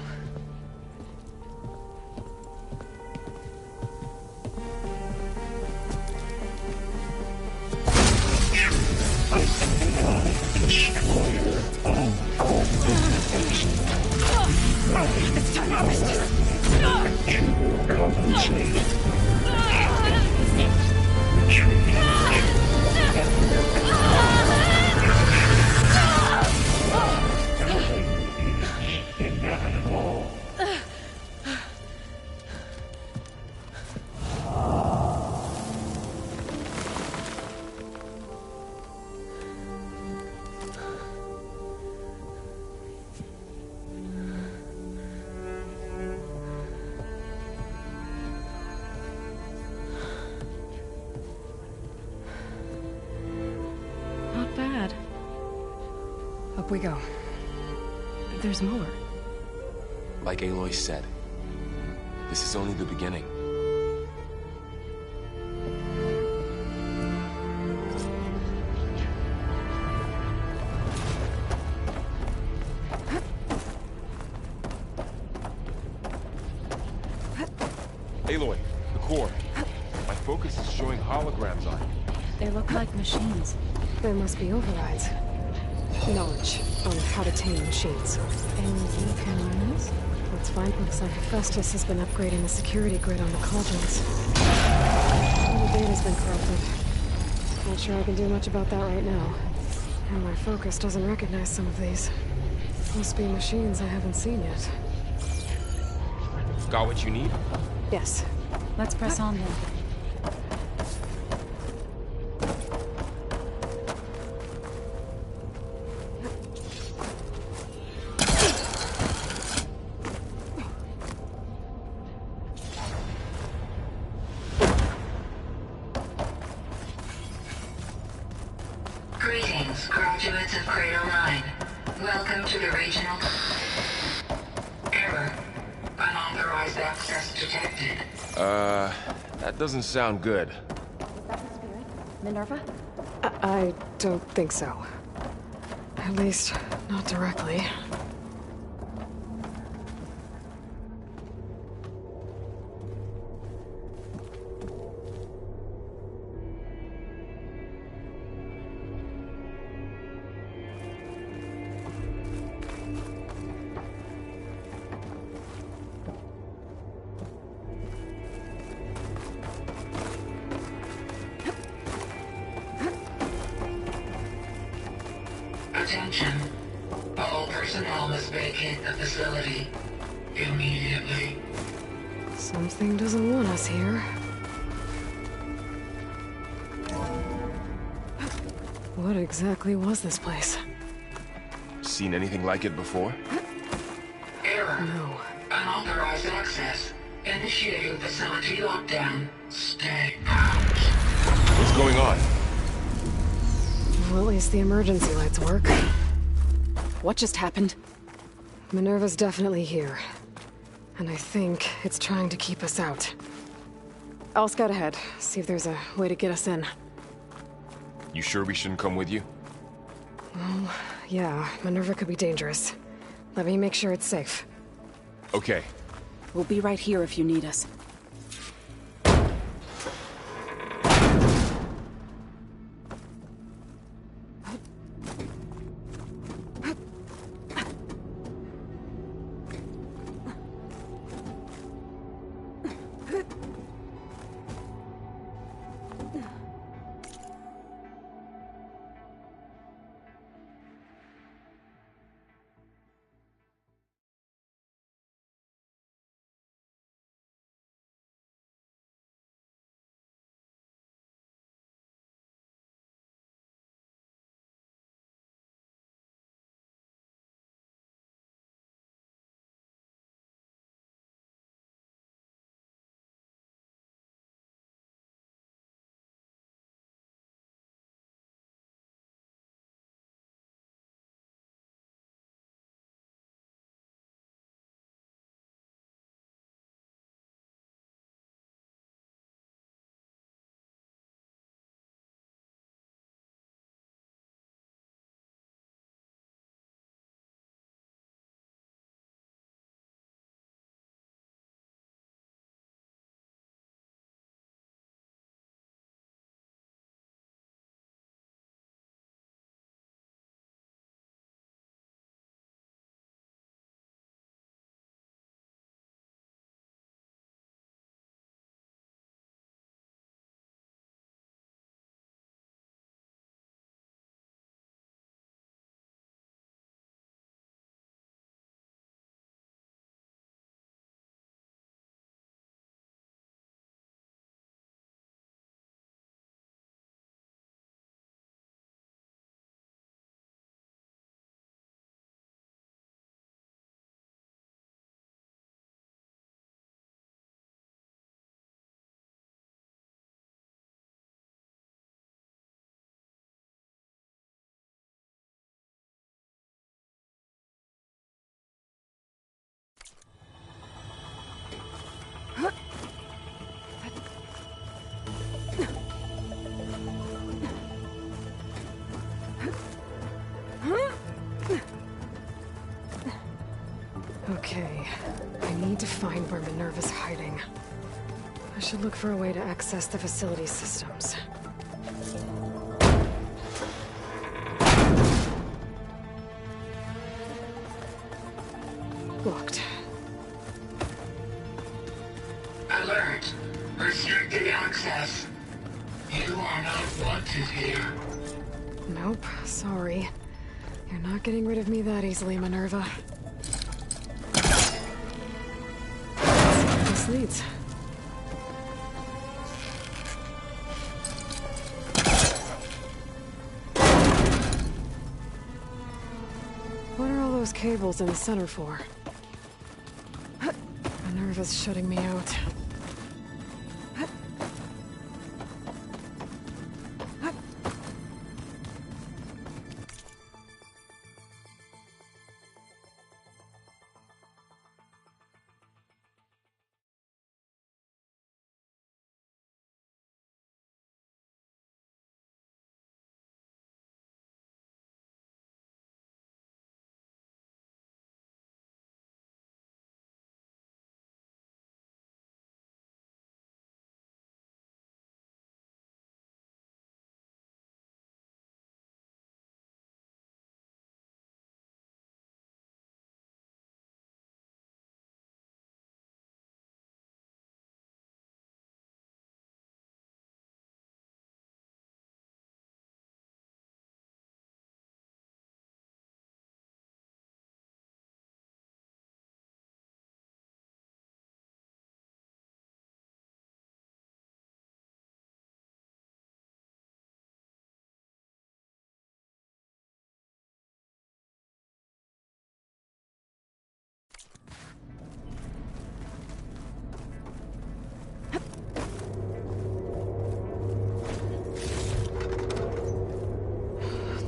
Destroyer of all It's time to harvest. you will compensate. Retreat. Inevitable. Not bad. Up we go. There's more. Like Aloy said, this is only the beginning. Aloy, the core. My focus is showing holograms on it. They look like machines. There must be overrides. Knowledge on how to tame machines. And you can learn this? Let's find. Looks like Hephaestus has been upgrading the security grid on the cauldrons. All the data's been corrupted. Not sure I can do much about that right now. And my focus doesn't recognize some of these. Must be machines I haven't seen yet. Got what you need? Yes. Let's press on then. Greetings, graduates of Cradle 9. Welcome to the regional... Error. Unauthorized access detected. That doesn't sound good. Was that the spirit? Minerva? I don't think so. At least, not directly. Attention. All personnel must vacate the facility immediately. Something doesn't want us here. What exactly was this place? Seen anything like it before? Error. No. Unauthorized access. Initiating facility lockdown. Stay out. What's going on? Well, at least the emergency lights work. What just happened? Minerva's definitely here. And I think it's trying to keep us out. I'll scout ahead, see if there's a way to get us in. You sure we shouldn't come with you? Well, yeah, Minerva could be dangerous. Let me make sure it's safe. Okay. We'll be right here if you need us. where Minerva's hiding. I should look for a way to access the facility systems. Locked. Alert. Restricted access. You are not wanted here. Nope, sorry. You're not getting rid of me that easily, Minerva. Let's see where this leads. What are all those cables in the center for? Minerva's shutting me out.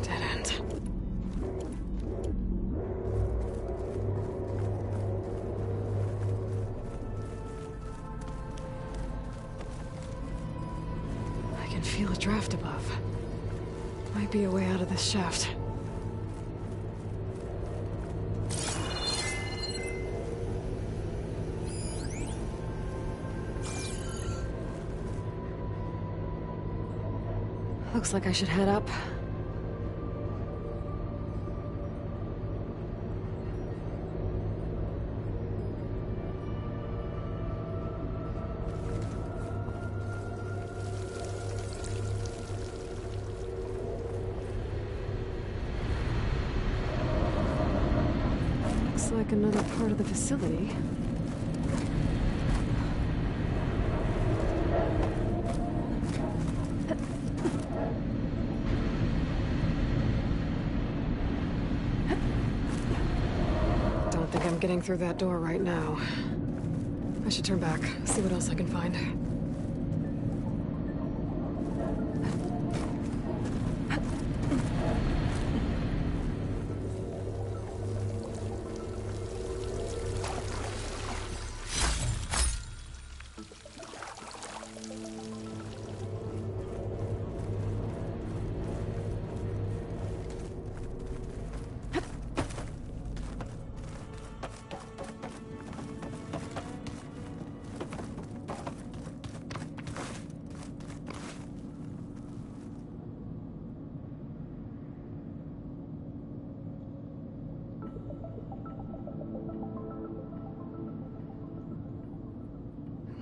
Dead end. I can feel a draft above. Might be a way out of this shaft. Looks like I should head up. Looks like another part of the facility. Don't think I'm getting through that door right now. I should turn back, see what else I can find.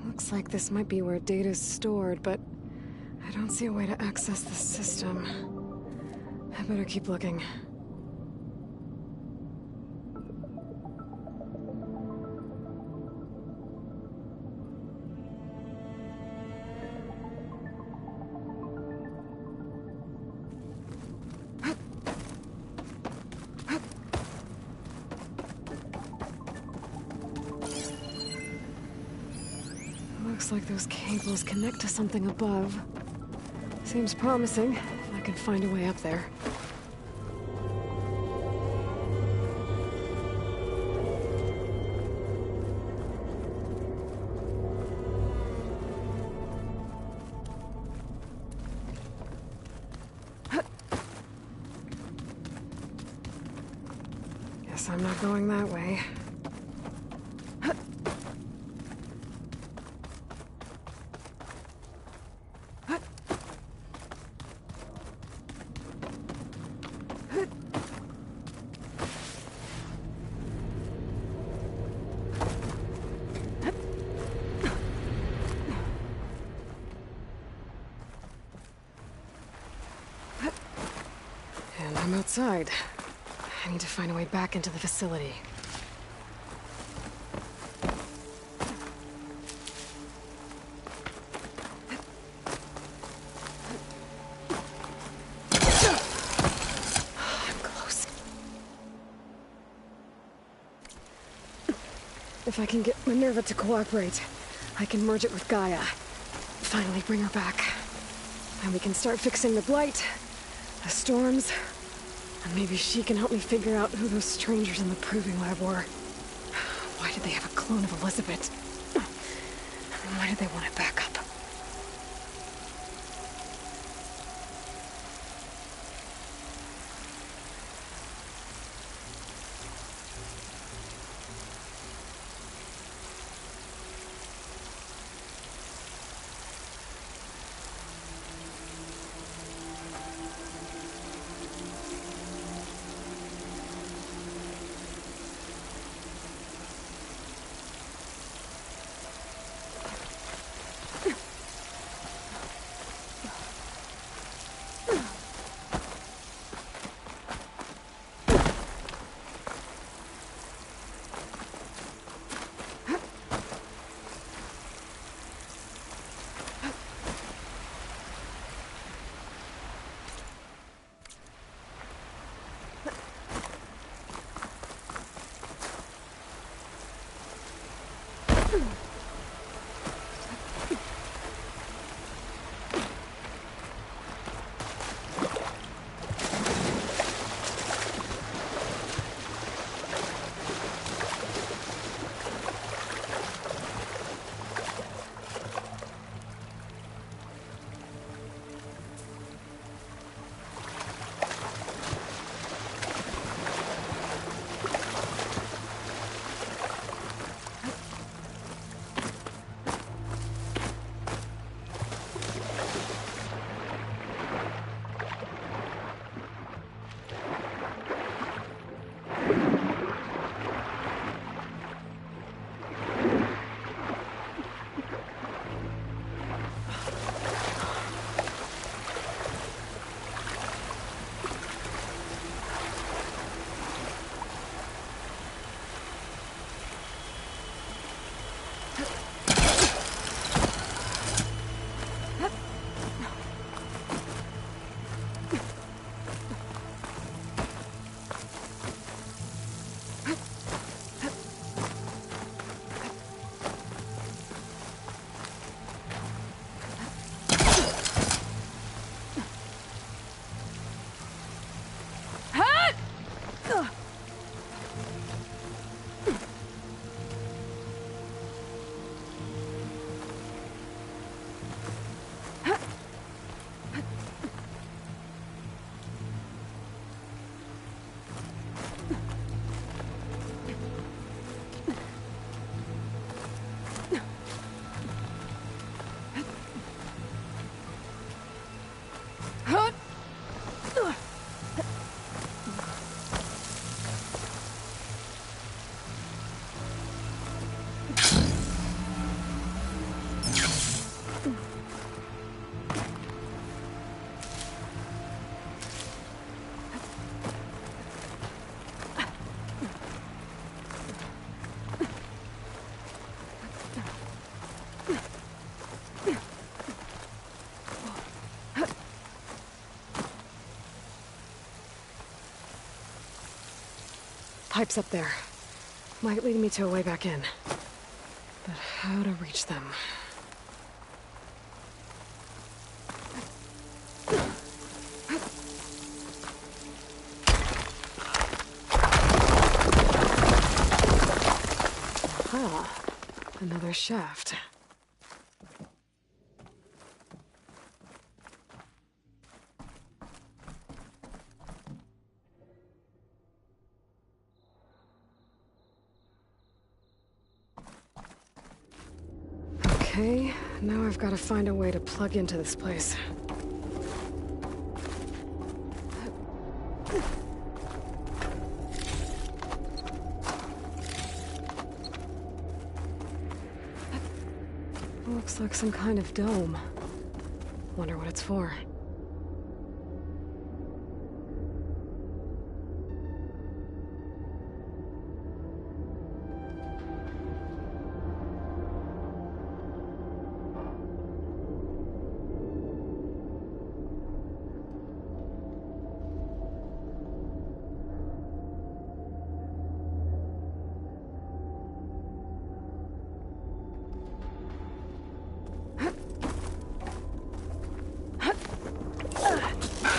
Looks like this might be where data's stored, but I don't see a way to access the system. I better keep looking. Looks like those cables connect to something above. Seems promising. I can find a way up there. Guess I'm not going that way. And I'm outside. I need to find a way back into the facility. I'm close. If I can get Minerva to cooperate, I can merge it with Gaia. Finally bring her back. And we can start fixing the blight, the storms, and maybe she can help me figure out who those strangers in the proving lab were. Why did they have a clone of Elizabeth? And why did they want it back up? Pipes up there. Might lead me to a way back in. But how to reach them? Aha. Another shaft. Okay, now I've got to find a way to plug into this place. Looks like some kind of dome. Wonder what it's for.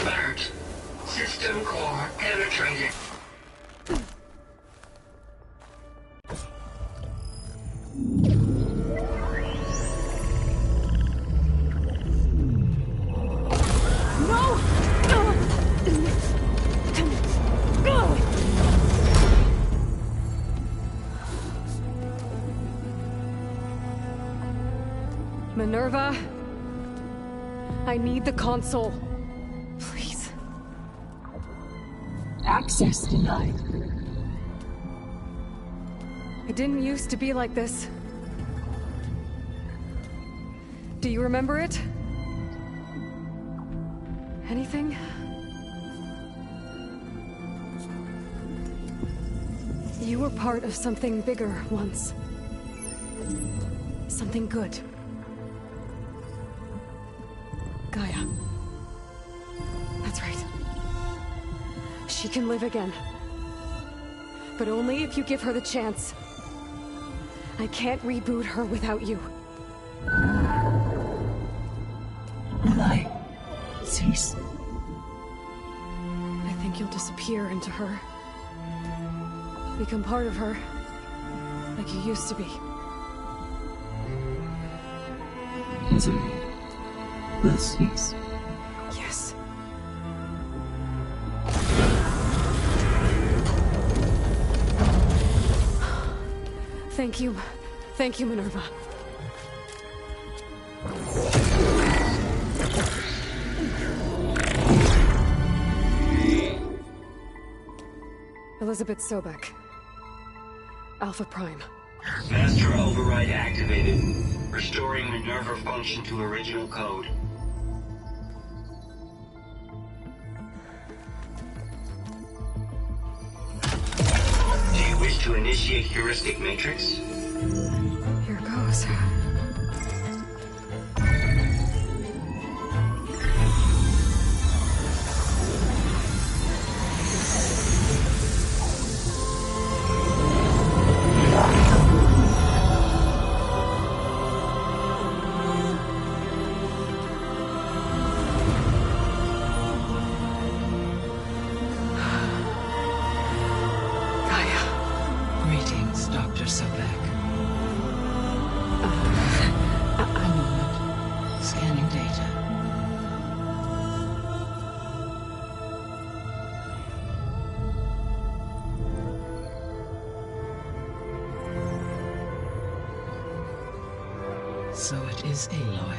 Alert. System core penetrated. Minerva, I need the console. Please. Access denied. It didn't used to be like this. Do you remember it? Anything? You were part of something bigger once. Something good. Gaia. That's right. She can live again. But only if you give her the chance. I can't reboot her without you. Lie. Cease. I think you'll disappear into her. Become part of her. Like you used to be. Misery. Will cease. Yes. Thank you. Thank you, Minerva. Elizabeth Sobek. Alpha Prime. Master override activated. Restoring Minerva function to original code. Do you wish to initiate heuristic matrix? Here goes. Greetings, Dr. Sobek. A moment. Scanning data. So it is Aloy,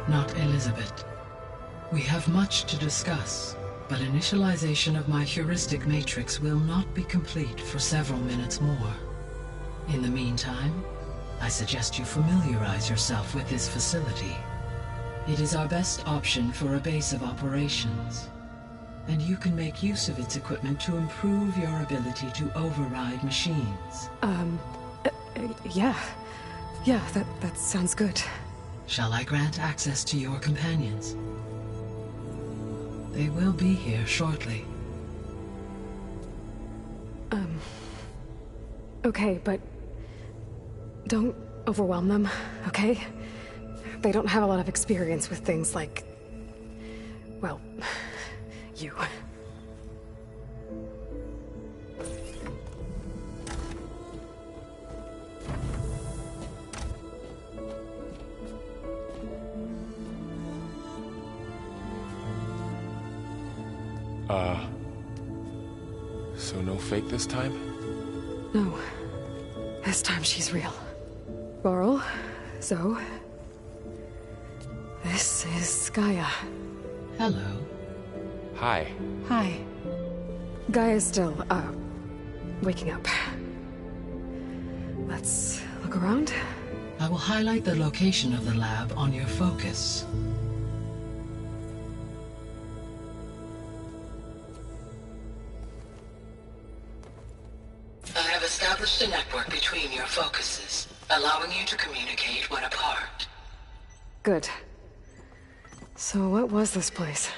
not Elizabeth. We have much to discuss, but initialization of my heuristic matrix will not be complete for several minutes more. In the meantime, I suggest you familiarize yourself with this facility. It is our best option for a base of operations, and you can make use of its equipment to improve your ability to override machines. Yeah. Yeah, that sounds good. Shall I grant access to your companions? They will be here shortly. Okay, but don't overwhelm them, okay? They don't have a lot of experience with things like, well, you. So no fake this time? No. This time she's real. Laurel, Zoe. This is Gaia. Hello. Hi. Hi. Gaia's still, waking up. Let's look around. I will highlight the location of the lab on your focus. I have established a network between your focuses, allowing you to communicate when apart. Good. So what was this place?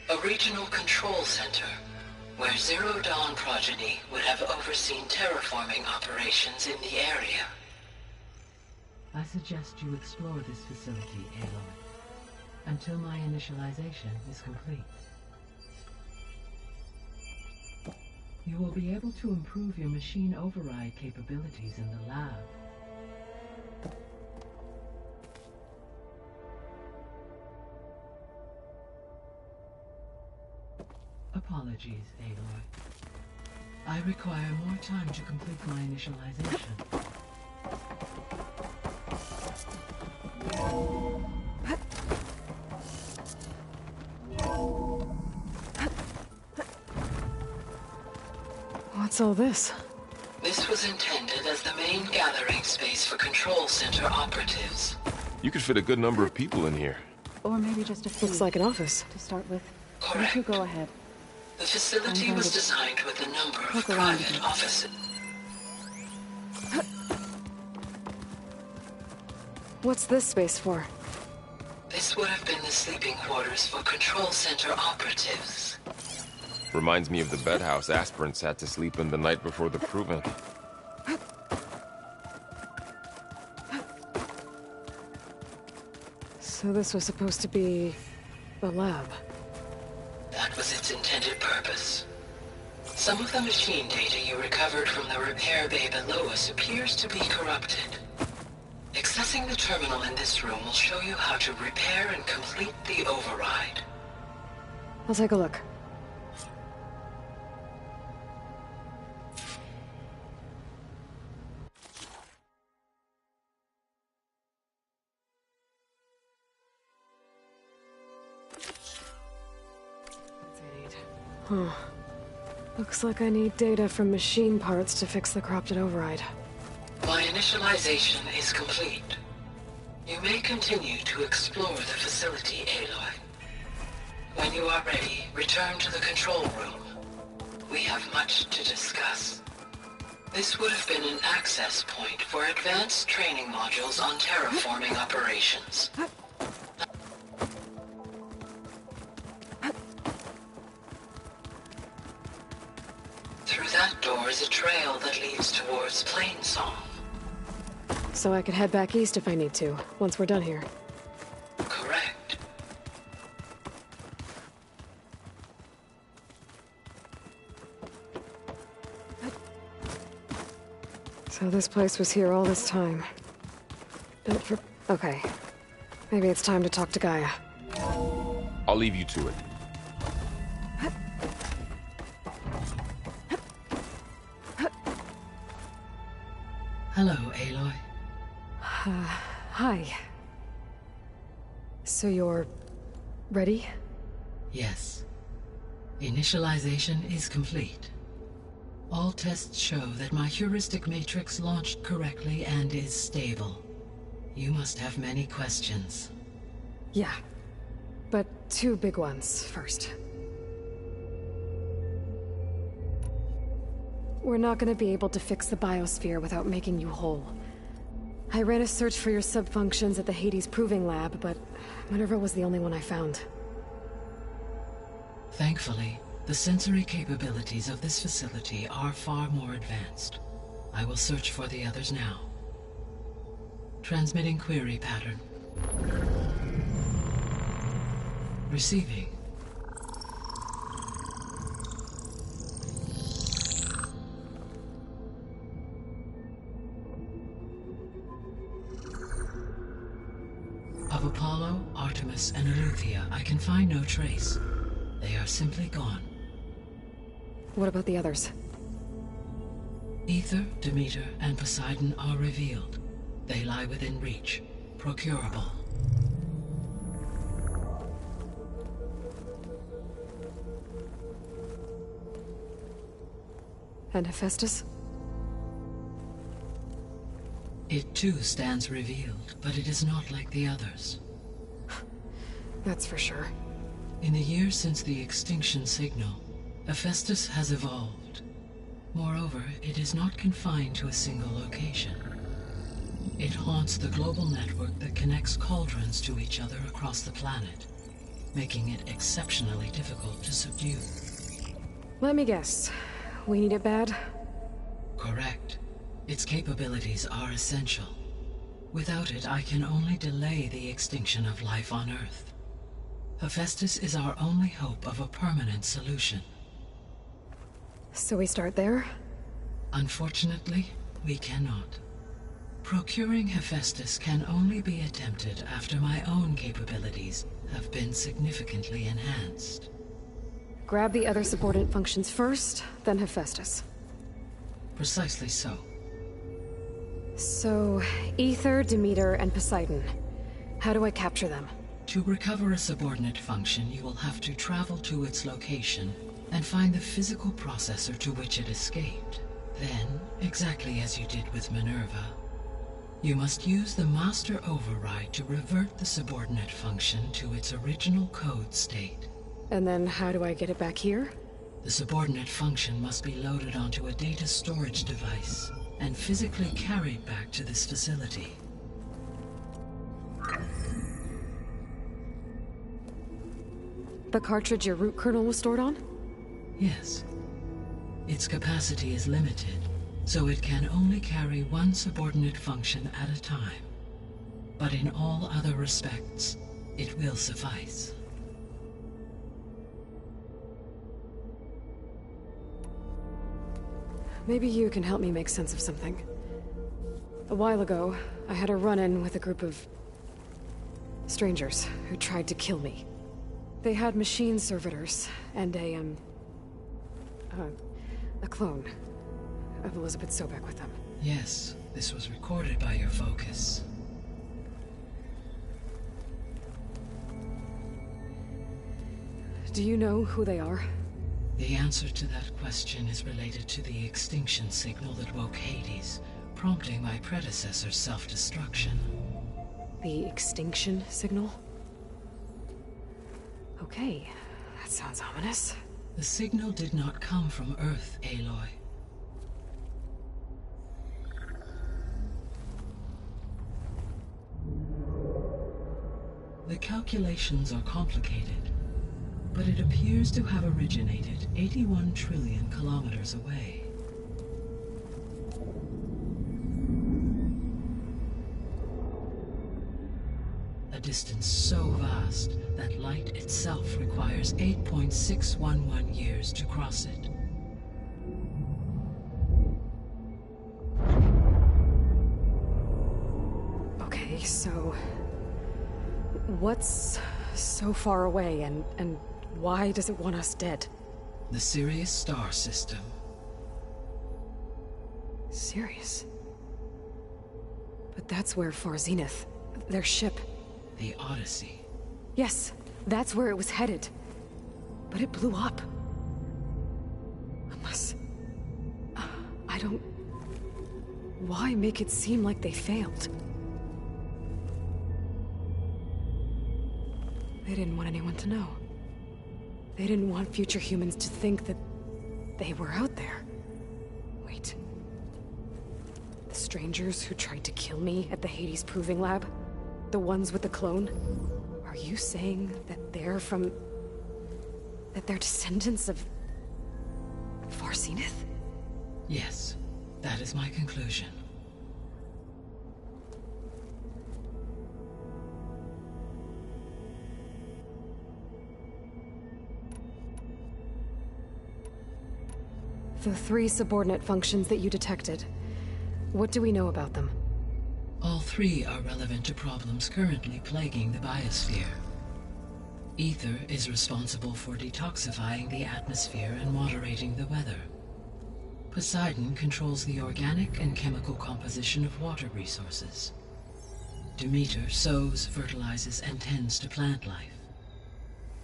A regional control center, where Zero Dawn progeny would have overseen terraforming operations in the area. I suggest you explore this facility, Aloy, until my initialization is complete. You will be able to improve your machine override capabilities in the lab. Apologies, Aloy. I require more time to complete my initialization. What's all this? This was intended as the main gathering space for control center operatives. You could fit a good number of people in here. Or maybe just a few. Looks like an office. To start with. Correct. You go ahead. The facility was designed with a number of private offices. What's this space for? This would have been the sleeping quarters for control center operatives. Reminds me of the bedhouse aspirants had to sleep in the night before the proving. So this was supposed to be the lab. That was its intended purpose. Some of the machine data you recovered from the repair bay below us appears to be corrupted. Accessing the terminal in this room will show you how to repair and complete the override. I'll take a look. Huh. Looks like I need data from machine parts to fix the corrupted override. My initialization is complete. You may continue to explore the facility, Aloy. When you are ready, return to the control room. We have much to discuss. This would have been an access point for advanced training modules on terraforming operations. Through that door is a trail that leads towards Plainsong. So I could head back east if I need to, once we're done here. Correct. So this place was here all this time. Built for... Okay. Maybe it's time to talk to Gaia. I'll leave you to it. Hello, Aloy. Hi. So you're... ready? Yes. Initialization is complete. All tests show that my heuristic matrix launched correctly and is stable. You must have many questions. Yeah. But two big ones first. We're not gonna be able to fix the biosphere without making you whole. I ran a search for your subfunctions at the Hades Proving Lab, but Minerva was the only one I found. Thankfully, the sensory capabilities of this facility are far more advanced. I will search for the others now. Transmitting query pattern. Receiving. Of Apollo, Artemis, and Eleuthia, I can find no trace. They are simply gone. What about the others? Ether, Demeter, and Poseidon are revealed. They lie within reach. Procurable. And Hephaestus? It too stands revealed, but it is not like the others. That's for sure. In the years since the extinction signal, Hephaestus has evolved. Moreover, it is not confined to a single location. It haunts the global network that connects cauldrons to each other across the planet, making it exceptionally difficult to subdue. Let me guess. We need it bad? Correct. Its capabilities are essential. Without it, I can only delay the extinction of life on Earth. Hephaestus is our only hope of a permanent solution. So we start there? Unfortunately, we cannot. Procuring Hephaestus can only be attempted after my own capabilities have been significantly enhanced. Grab the other subordinate functions first, then Hephaestus. Precisely so. So, Ether, Demeter, and Poseidon. How do I capture them? To recover a subordinate function, you will have to travel to its location and find the physical processor to which it escaped. Then, exactly as you did with Minerva, you must use the master override to revert the subordinate function to its original code state. And then how do I get it back here? The subordinate function must be loaded onto a data storage device and physically carried back to this facility. The cartridge your root kernel was stored on? Yes. Its capacity is limited, so it can only carry one subordinate function at a time. But in all other respects, it will suffice. Maybe you can help me make sense of something. A while ago, I had a run-in with a group of strangers who tried to kill me. They had machine servitors and a clone of Elizabeth Sobek with them. Yes, this was recorded by your focus. Do you know who they are? The answer to that question is related to the extinction signal that woke Hades, prompting my predecessor's self-destruction. The extinction signal? Okay, that sounds ominous. The signal did not come from Earth, Aloy. The calculations are complicated, but it appears to have originated 81 trillion kilometers away. A distance so vast that light itself requires 8.611 years to cross it. Okay, so what's so far away and why does it want us dead? The Sirius star system. Sirius? But that's where Far Zenith, their ship... The Odyssey. Yes, that's where it was headed. But it blew up. Unless... I don't... Why make it seem like they failed? They didn't want anyone to know. They didn't want future humans to think that they were out there. Wait. The strangers who tried to kill me at the Hades Proving Lab? The ones with the clone? Are you saying that they're from... that they're descendants of... Far Zenith? Yes, that is my conclusion. The 3 subordinate functions that you detected. What do we know about them? All 3 are relevant to problems currently plaguing the biosphere. Ether is responsible for detoxifying the atmosphere and moderating the weather. Poseidon controls the organic and chemical composition of water resources. Demeter sows, fertilizes, and tends to plant life.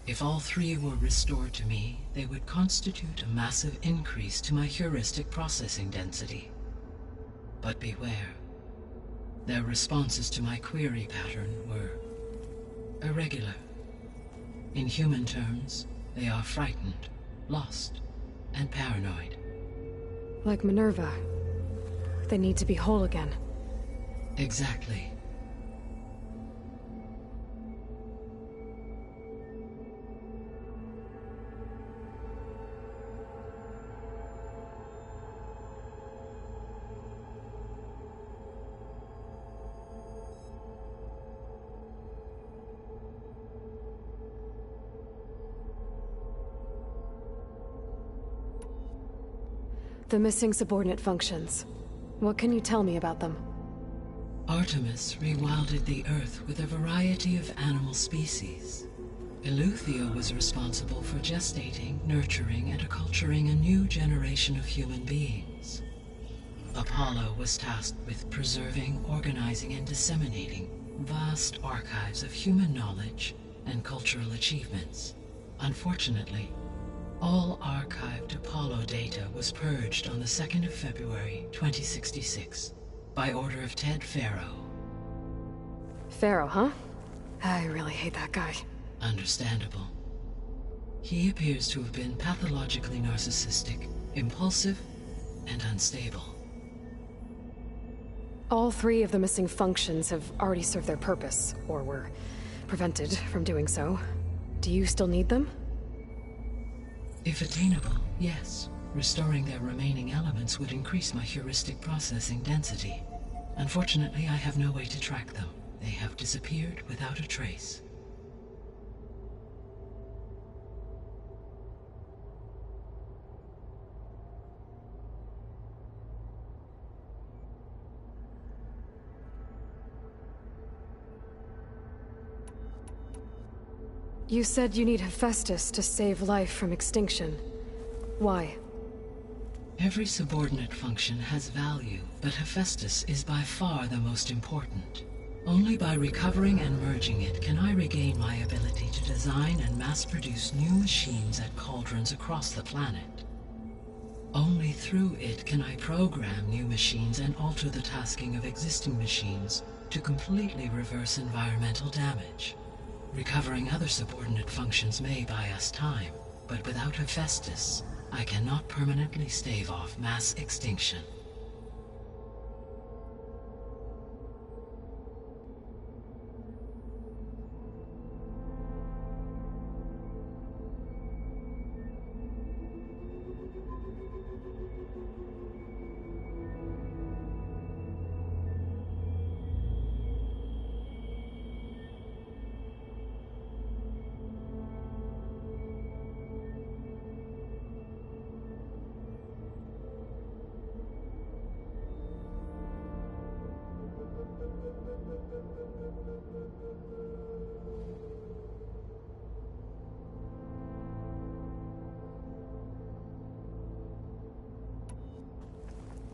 If all 3 were restored to me, they would constitute a massive increase to my heuristic processing density. But beware. Their responses to my query pattern were irregular. In human terms, they are frightened, lost, and paranoid. Like Minerva. They need to be whole again. Exactly. The missing subordinate functions. What can you tell me about them? Artemis rewilded the Earth with a variety of animal species. Eleuthia was responsible for gestating, nurturing, and acculturating a new generation of human beings. Apollo was tasked with preserving, organizing, and disseminating vast archives of human knowledge and cultural achievements. Unfortunately, all archived Apollo data was purged on the 2nd of February, 2066, by order of Ted Faro. Pharaoh, huh? I really hate that guy. Understandable. He appears to have been pathologically narcissistic, impulsive, and unstable. All 3 of the missing functions have already served their purpose, or were prevented from doing so. Do you still need them? If attainable, yes. Restoring their remaining elements would increase my heuristic processing density. Unfortunately, I have no way to track them. They have disappeared without a trace. You said you need Hephaestus to save life from extinction. Why? Every subordinate function has value, but Hephaestus is by far the most important. Only by recovering and merging it can I regain my ability to design and mass-produce new machines at cauldrons across the planet. Only through it can I program new machines and alter the tasking of existing machines to completely reverse environmental damage. Recovering other subordinate functions may buy us time, but without Hephaestus, I cannot permanently stave off mass extinction.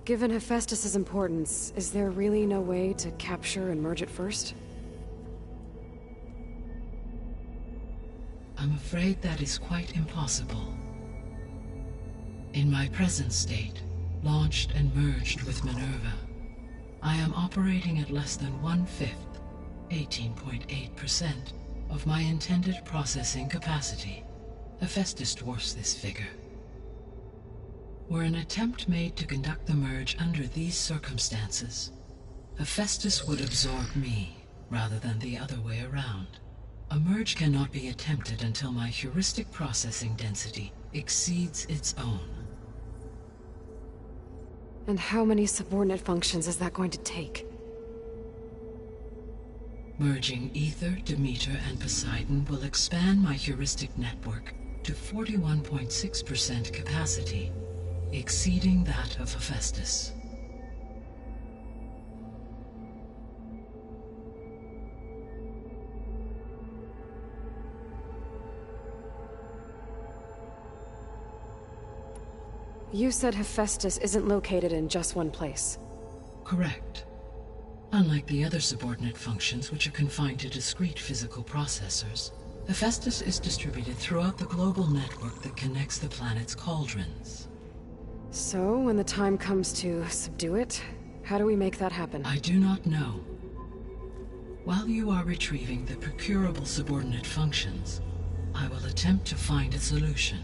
Given Hephaestus's importance, is there really no way to capture and merge it first? I'm afraid that is quite impossible. In my present state, launched and merged with Minerva, I am operating at less than 1/5, 18.8%, of my intended processing capacity. Hephaestus dwarfs this figure. Were an attempt made to conduct the merge under these circumstances, Hephaestus would absorb me, rather than the other way around. A merge cannot be attempted until my heuristic processing density exceeds its own. And how many subordinate functions is that going to take? Merging Ether, Demeter, and Poseidon will expand my heuristic network to 41.6% capacity, exceeding that of Hephaestus. You said Hephaestus isn't located in just one place. Correct. Unlike the other subordinate functions, which are confined to discrete physical processors, Hephaestus is distributed throughout the global network that connects the planet's cauldrons. So, when the time comes to subdue it, How do we make that happen? I do not know. While you are retrieving the procurable subordinate functions, I will attempt to find a solution.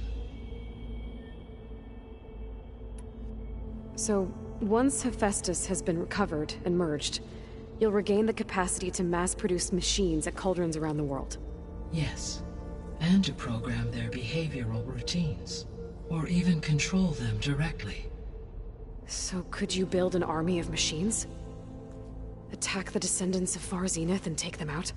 So, once Hephaestus has been recovered and merged, you'll regain the capacity to mass-produce machines at cauldrons around the world. Yes, and to program their behavioral routines, or even control them directly. So could you build an army of machines? Attack the descendants of Far Zenith and take them out?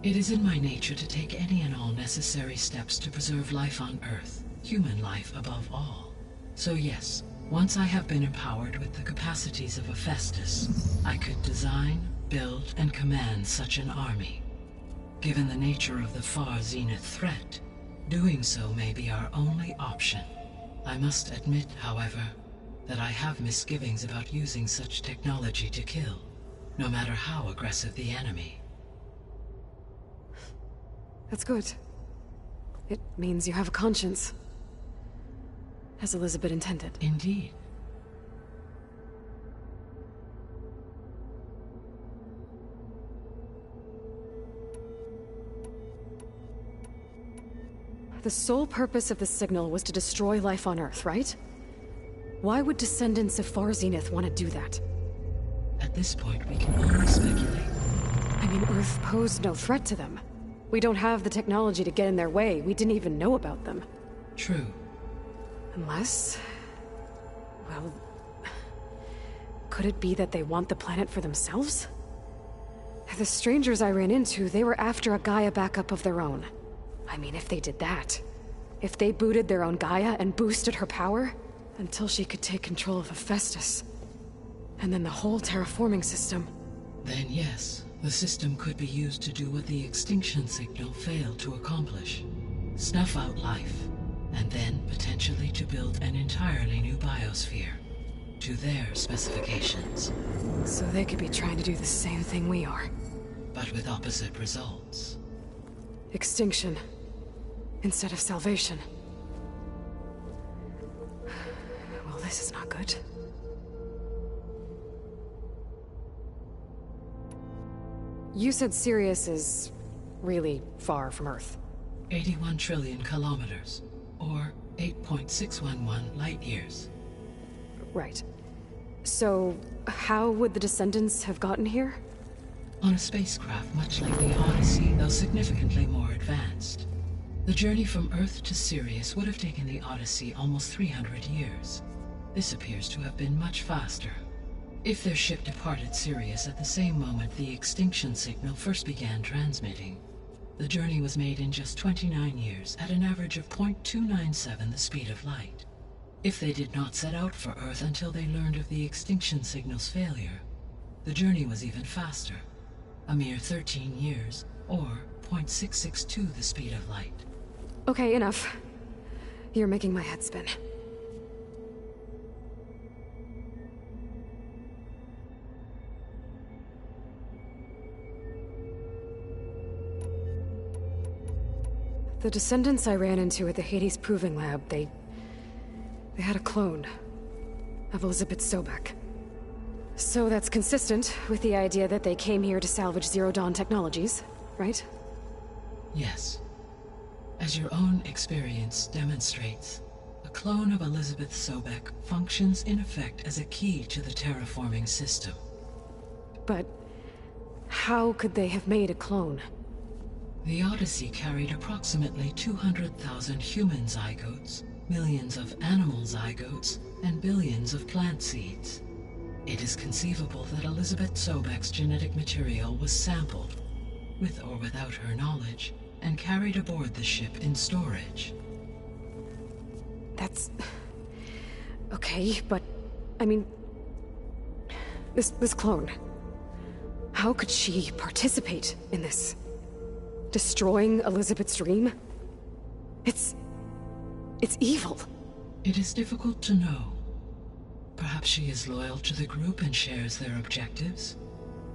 It is in my nature to take any and all necessary steps to preserve life on Earth, human life above all. So yes, once I have been empowered with the capacities of Hephaestus, I could design, build, and command such an army. Given the nature of the Far Zenith threat, doing so may be our only option. I must admit, however, that I have misgivings about using such technology to kill, no matter how aggressive the enemy. That's good. It means you have a conscience. As Elizabeth intended. Indeed. The sole purpose of the signal was to destroy life on Earth, right? Why would descendants of Far Zenith want to do that? At this point, we can only speculate. I mean, Earth posed no threat to them. We don't have the technology to get in their way. We didn't even know about them. True. Unless... well... could it be that they want the planet for themselves? The strangers I ran into, they were after a Gaia backup of their own. I mean, if they did that... if they booted their own Gaia and boosted her power... until she could take control of Hephaestus. And then the whole terraforming system. Then yes, the system could be used to do what the extinction signal failed to accomplish. Snuff out life, and then potentially to build an entirely new biosphere. To their specifications. So they could be trying to do the same thing we are. But with opposite results. Extinction. Instead of salvation. Well, this is not good. You said Sirius is really far from Earth. 81 trillion kilometers, or 8.611 light years. Right. So, how would the descendants have gotten here? On a spacecraft much like the Odyssey, though significantly more advanced. The journey from Earth to Sirius would have taken the Odyssey almost 300 years. This appears to have been much faster. If their ship departed Sirius at the same moment the extinction signal first began transmitting, the journey was made in just 29 years at an average of 0.297 the speed of light. If they did not set out for Earth until they learned of the extinction signal's failure, the journey was even faster, a mere 13 years, or 0.662 the speed of light. Okay, enough. You're making my head spin. The descendants I ran into at the Hades Proving Lab, they had a clone of Elizabeth Sobek. So that's consistent with the idea that they came here to salvage Zero Dawn technologies, right? Yes. As your own experience demonstrates, a clone of Elizabeth Sobek functions in effect as a key to the terraforming system. But how could they have made a clone? The Odyssey carried approximately 200,000 human zygotes, millions of animal zygotes, and billions of plant seeds. It is conceivable that Elizabeth Sobek's genetic material was sampled, with or without her knowledge, and carried aboard the ship in storage. That's... okay, but... I mean... This clone... how could she participate in this? Destroying Elizabeth's dream? It's evil. It is difficult to know. Perhaps she is loyal to the group and shares their objectives.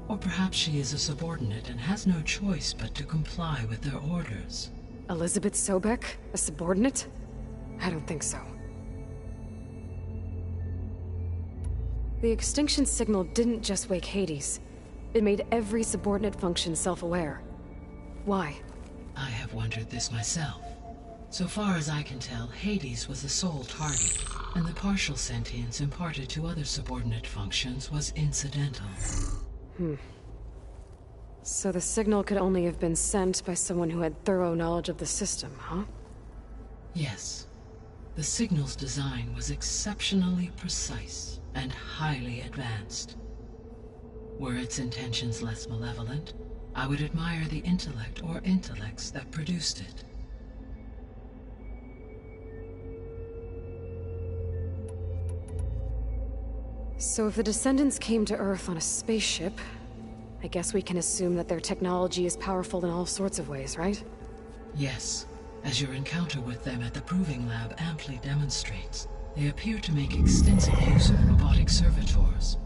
Or perhaps she is a subordinate and has no choice but to comply with their orders. Elizabeth Sobek? A subordinate? I don't think so. The extinction signal didn't just wake Hades. It made every subordinate function self-aware. Why? I have wondered this myself. So far as I can tell, Hades was the sole target, and the partial sentience imparted to other subordinate functions was incidental. So the signal could only have been sent by someone who had thorough knowledge of the system, huh? Yes. The signal's design was exceptionally precise and highly advanced. Were its intentions less malevolent, I would admire the intellect or intellects that produced it. So if the descendants came to Earth on a spaceship, I guess we can assume that their technology is powerful in all sorts of ways, right? Yes. As your encounter with them at the Proving Lab amply demonstrates, they appear to make extensive use of robotic servitors.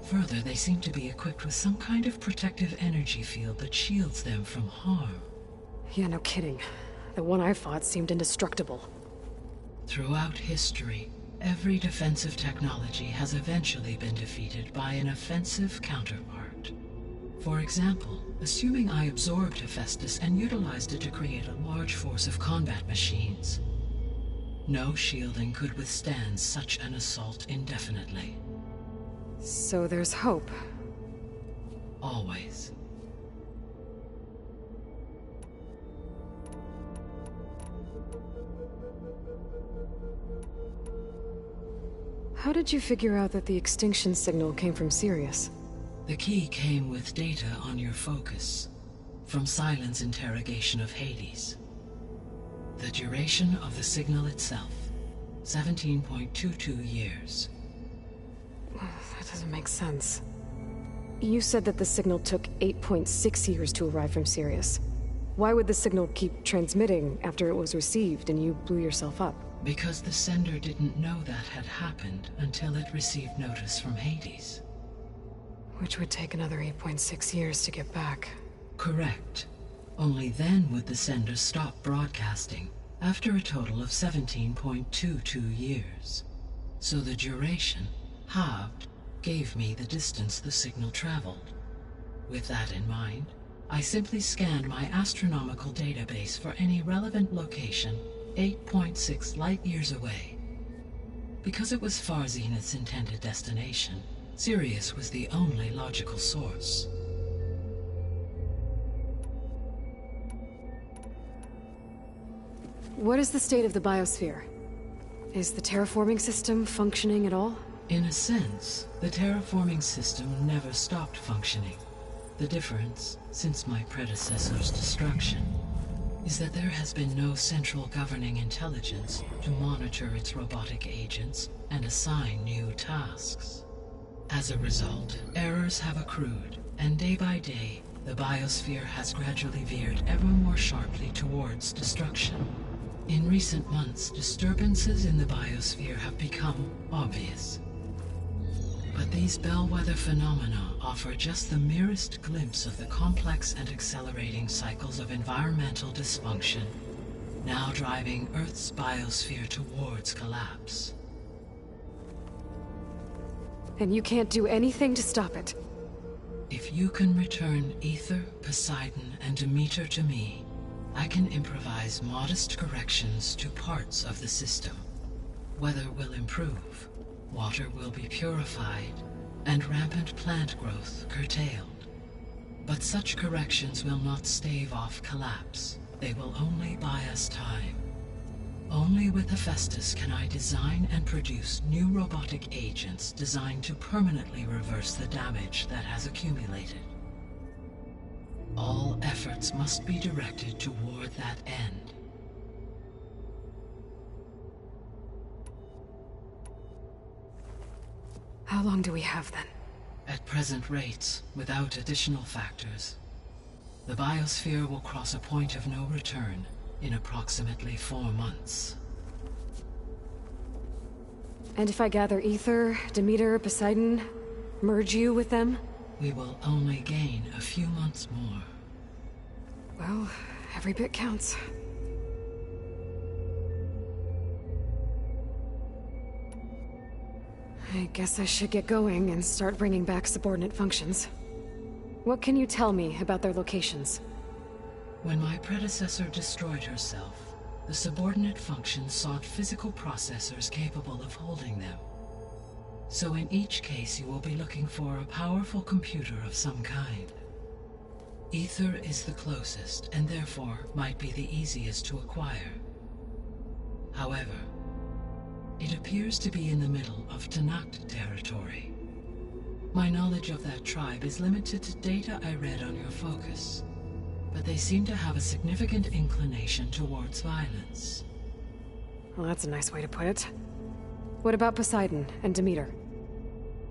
Further, they seem to be equipped with some kind of protective energy field that shields them from harm. Yeah, no kidding. The one I fought seemed indestructible. Throughout history, every defensive technology has eventually been defeated by an offensive counterpart. For example, assuming I absorbed Hephaestus and utilized it to create a large force of combat machines. No shielding could withstand such an assault indefinitely. So there's hope. Always. How did you figure out that the extinction signal came from Sirius? The key came with data on your focus, from Silent's interrogation of Hades. The duration of the signal itself, 17.22 years. That doesn't make sense. You said that the signal took 8.6 years to arrive from Sirius. Why would the signal keep transmitting after it was received and you blew yourself up? Because the sender didn't know that had happened until it received notice from Hades. Which would take another 8.6 years to get back. Correct. Only then would the sender stop broadcasting, after a total of 17.22 years. So the duration, halved, gave me the distance the signal traveled. With that in mind, I simply scanned my astronomical database for any relevant location 8.6 light-years away. Because it was far Zenith's intended destination, Sirius was the only logical source. What is the state of the biosphere? Is the terraforming system functioning at all? In a sense, the terraforming system never stopped functioning. The difference, since my predecessor's destruction, is that there has been no central governing intelligence to monitor its robotic agents and assign new tasks. As a result, errors have accrued, and day by day, the biosphere has gradually veered ever more sharply towards destruction. In recent months, disturbances in the biosphere have become obvious. But these bellwether phenomena offer just the merest glimpse of the complex and accelerating cycles of environmental dysfunction, now driving Earth's biosphere towards collapse. And you can't do anything to stop it? If you can return Ether, Poseidon, and Demeter to me, I can improvise modest corrections to parts of the system. Weather will improve, water will be purified, and rampant plant growth curtailed. But such corrections will not stave off collapse. They will only buy us time. Only with Hephaestus can I design and produce new robotic agents designed to permanently reverse the damage that has accumulated. All efforts must be directed toward that end. How long do we have then? At present rates, without additional factors, the biosphere will cross a point of no return in approximately 4 months. And if I gather Ether, Demeter, Poseidon, merge you with them? We will only gain a few months more. Well, every bit counts. I guess I should get going and start bringing back subordinate functions. What can you tell me about their locations? When my predecessor destroyed herself, the subordinate functions sought physical processors capable of holding them. So in each case you will be looking for a powerful computer of some kind. Ether is the closest, and therefore might be the easiest to acquire. However, it appears to be in the middle of Tanakh territory. My knowledge of that tribe is limited to data I read on your focus, but they seem to have a significant inclination towards violence. Well, that's a nice way to put it. What about Poseidon and Demeter?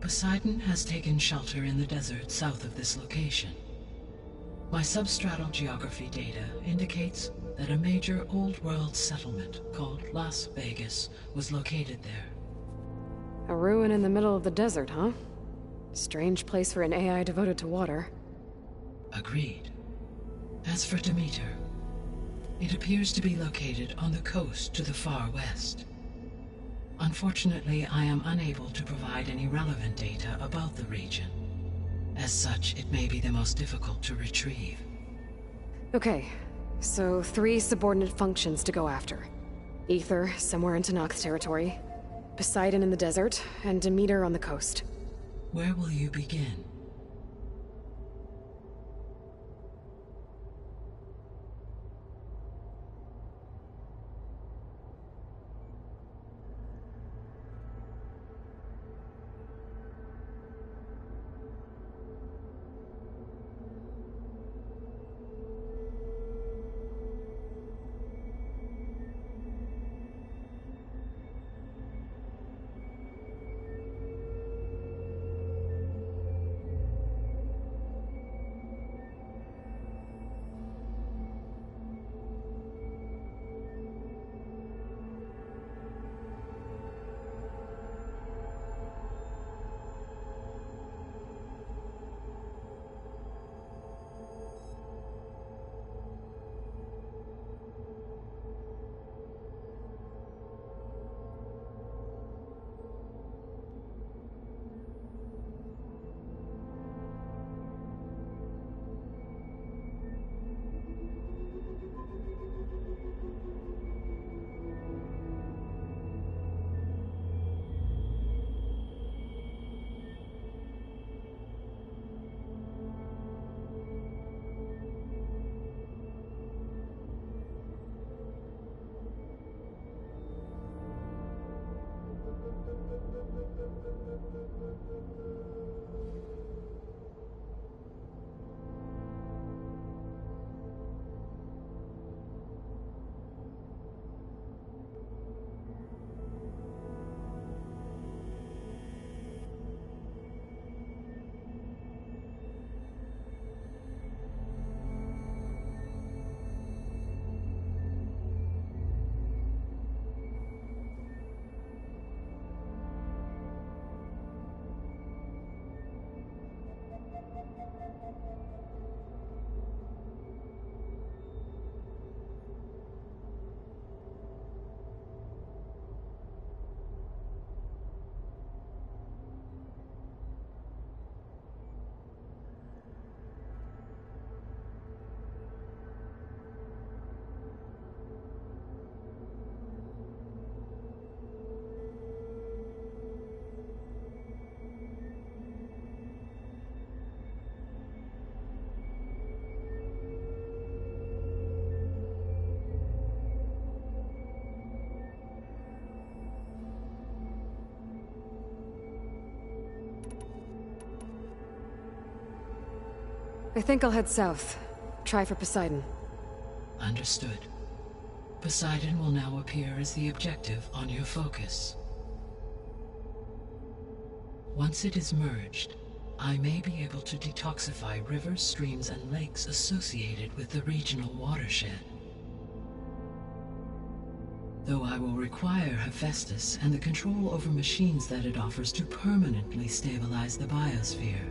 Poseidon has taken shelter in the desert south of this location. My substratal geography data indicates that a major old-world settlement called Las Vegas was located there. A ruin in the middle of the desert, huh? Strange place for an AI devoted to water. Agreed. As for Demeter, it appears to be located on the coast to the far west. Unfortunately, I am unable to provide any relevant data about the region. As such, it may be the most difficult to retrieve. Okay, so 3 subordinate functions to go after. Ether, somewhere in Tanakh territory, Poseidon in the desert, and Demeter on the coast. Where will you begin? I think I'll head south. Try for Poseidon. Understood. Poseidon will now appear as the objective on your focus. Once it is merged, I may be able to detoxify rivers, streams, and lakes associated with the regional watershed. Though I will require Hephaestus and the control over machines that it offers to permanently stabilize the biosphere.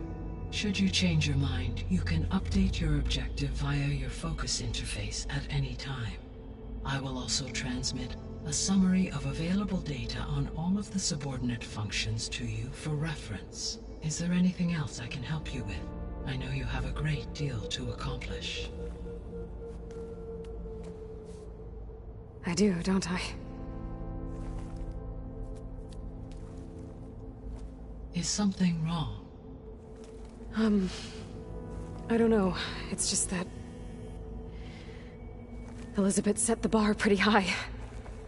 Should you change your mind, you can update your objective via your focus interface at any time. I will also transmit a A summary of available data on all of the subordinate functions to you for reference. Is there anything else I can help you with? I know you have a great deal to accomplish. I do, don't I? Is something wrong? I don't know. It's just that Elizabeth set the bar pretty high.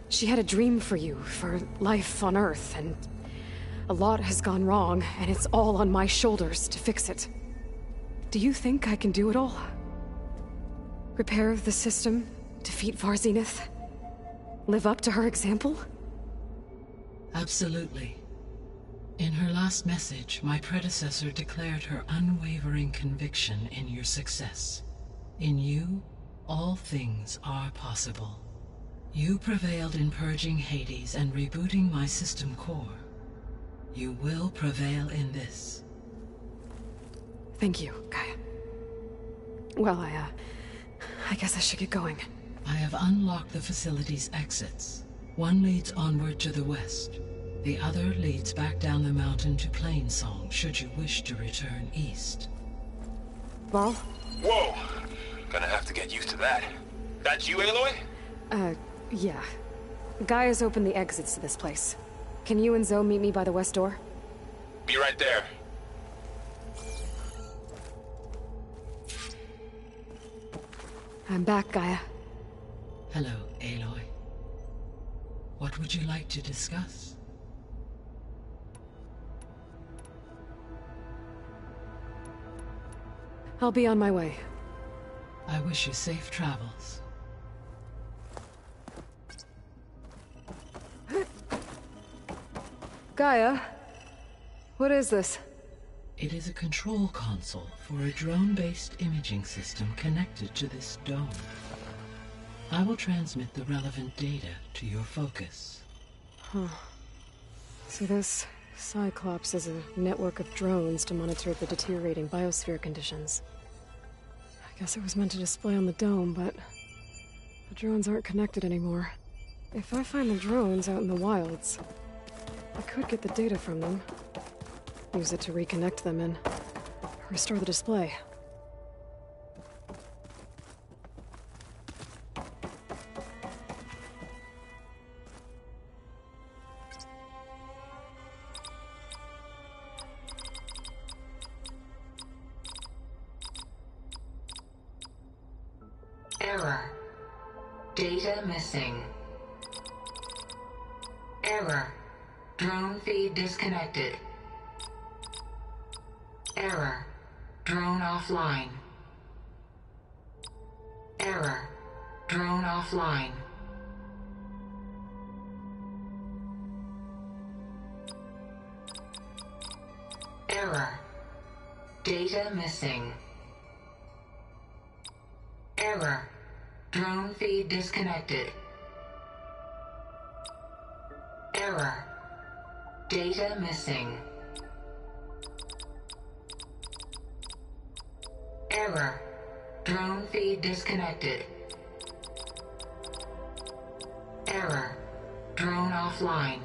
She had a dream for you, for life on Earth, and a lot has gone wrong, and it's all on my shoulders to fix it. Do you think I can do it all? Repair the system, defeat Varzenith, live up to her example? Absolutely. In her last message, my predecessor declared her unwavering conviction in your success. In you, all things are possible. You prevailed in purging Hades and rebooting my system core. You will prevail in this. Thank you, Gaia. Well, I guess I should get going. I have unlocked the facility's exits. One leads onward to the west. The other leads back down the mountain to Plainsong, should you wish to return east. Val? Whoa! Gonna have to get used to that. That's you, Aloy? Yeah. Gaia's opened the exits to this place. Can you and Zoe meet me by the west door? Be right there. I'm back, Gaia. Hello, Aloy. What would you like to discuss? I'll be on my way. I wish you safe travels. Gaia? What is this? It is a control console for a drone-based imaging system connected to this dome. I will transmit the relevant data to your focus. Huh. So this Cyclops is a network of drones to monitor the deteriorating biosphere conditions. I guess it was meant to display on the dome, but the drones aren't connected anymore. If I find the drones out in the wilds, I could get the data from them, use it to reconnect them and restore the display. Error. Data missing. Error. Drone feed disconnected. Error. Drone offline. Error. Drone offline. Error. Data missing. Error. Drone feed disconnected. Error. Data missing. Error. Drone feed disconnected. Error. Drone offline.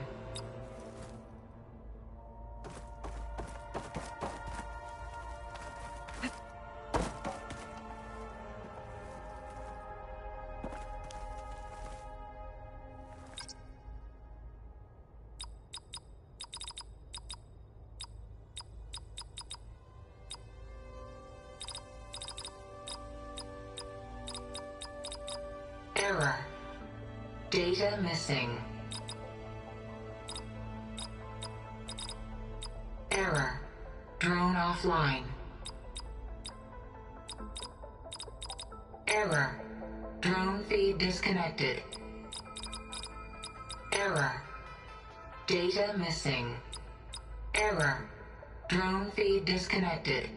Error. Data missing. Error. Drone offline. Error. Drone feed disconnected. Error. Data missing. Error. Drone feed disconnected.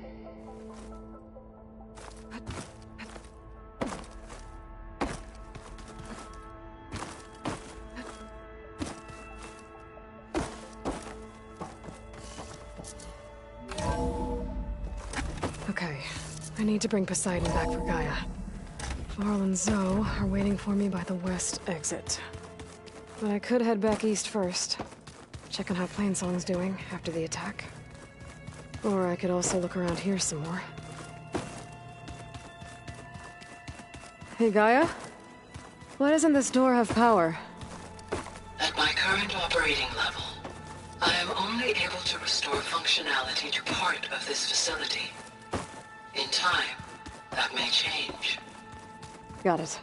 Okay, I need to bring Poseidon back for Gaia. Varl and Zoe are waiting for me by the west exit. I could head back east first. Check on how Plainsong's doing after the attack. Or I could also look around here some more. Hey, Gaia? Why doesn't this door have power? At my current operating level, I am only able to restore functionality to part of this facility. In time, that may change. Got it.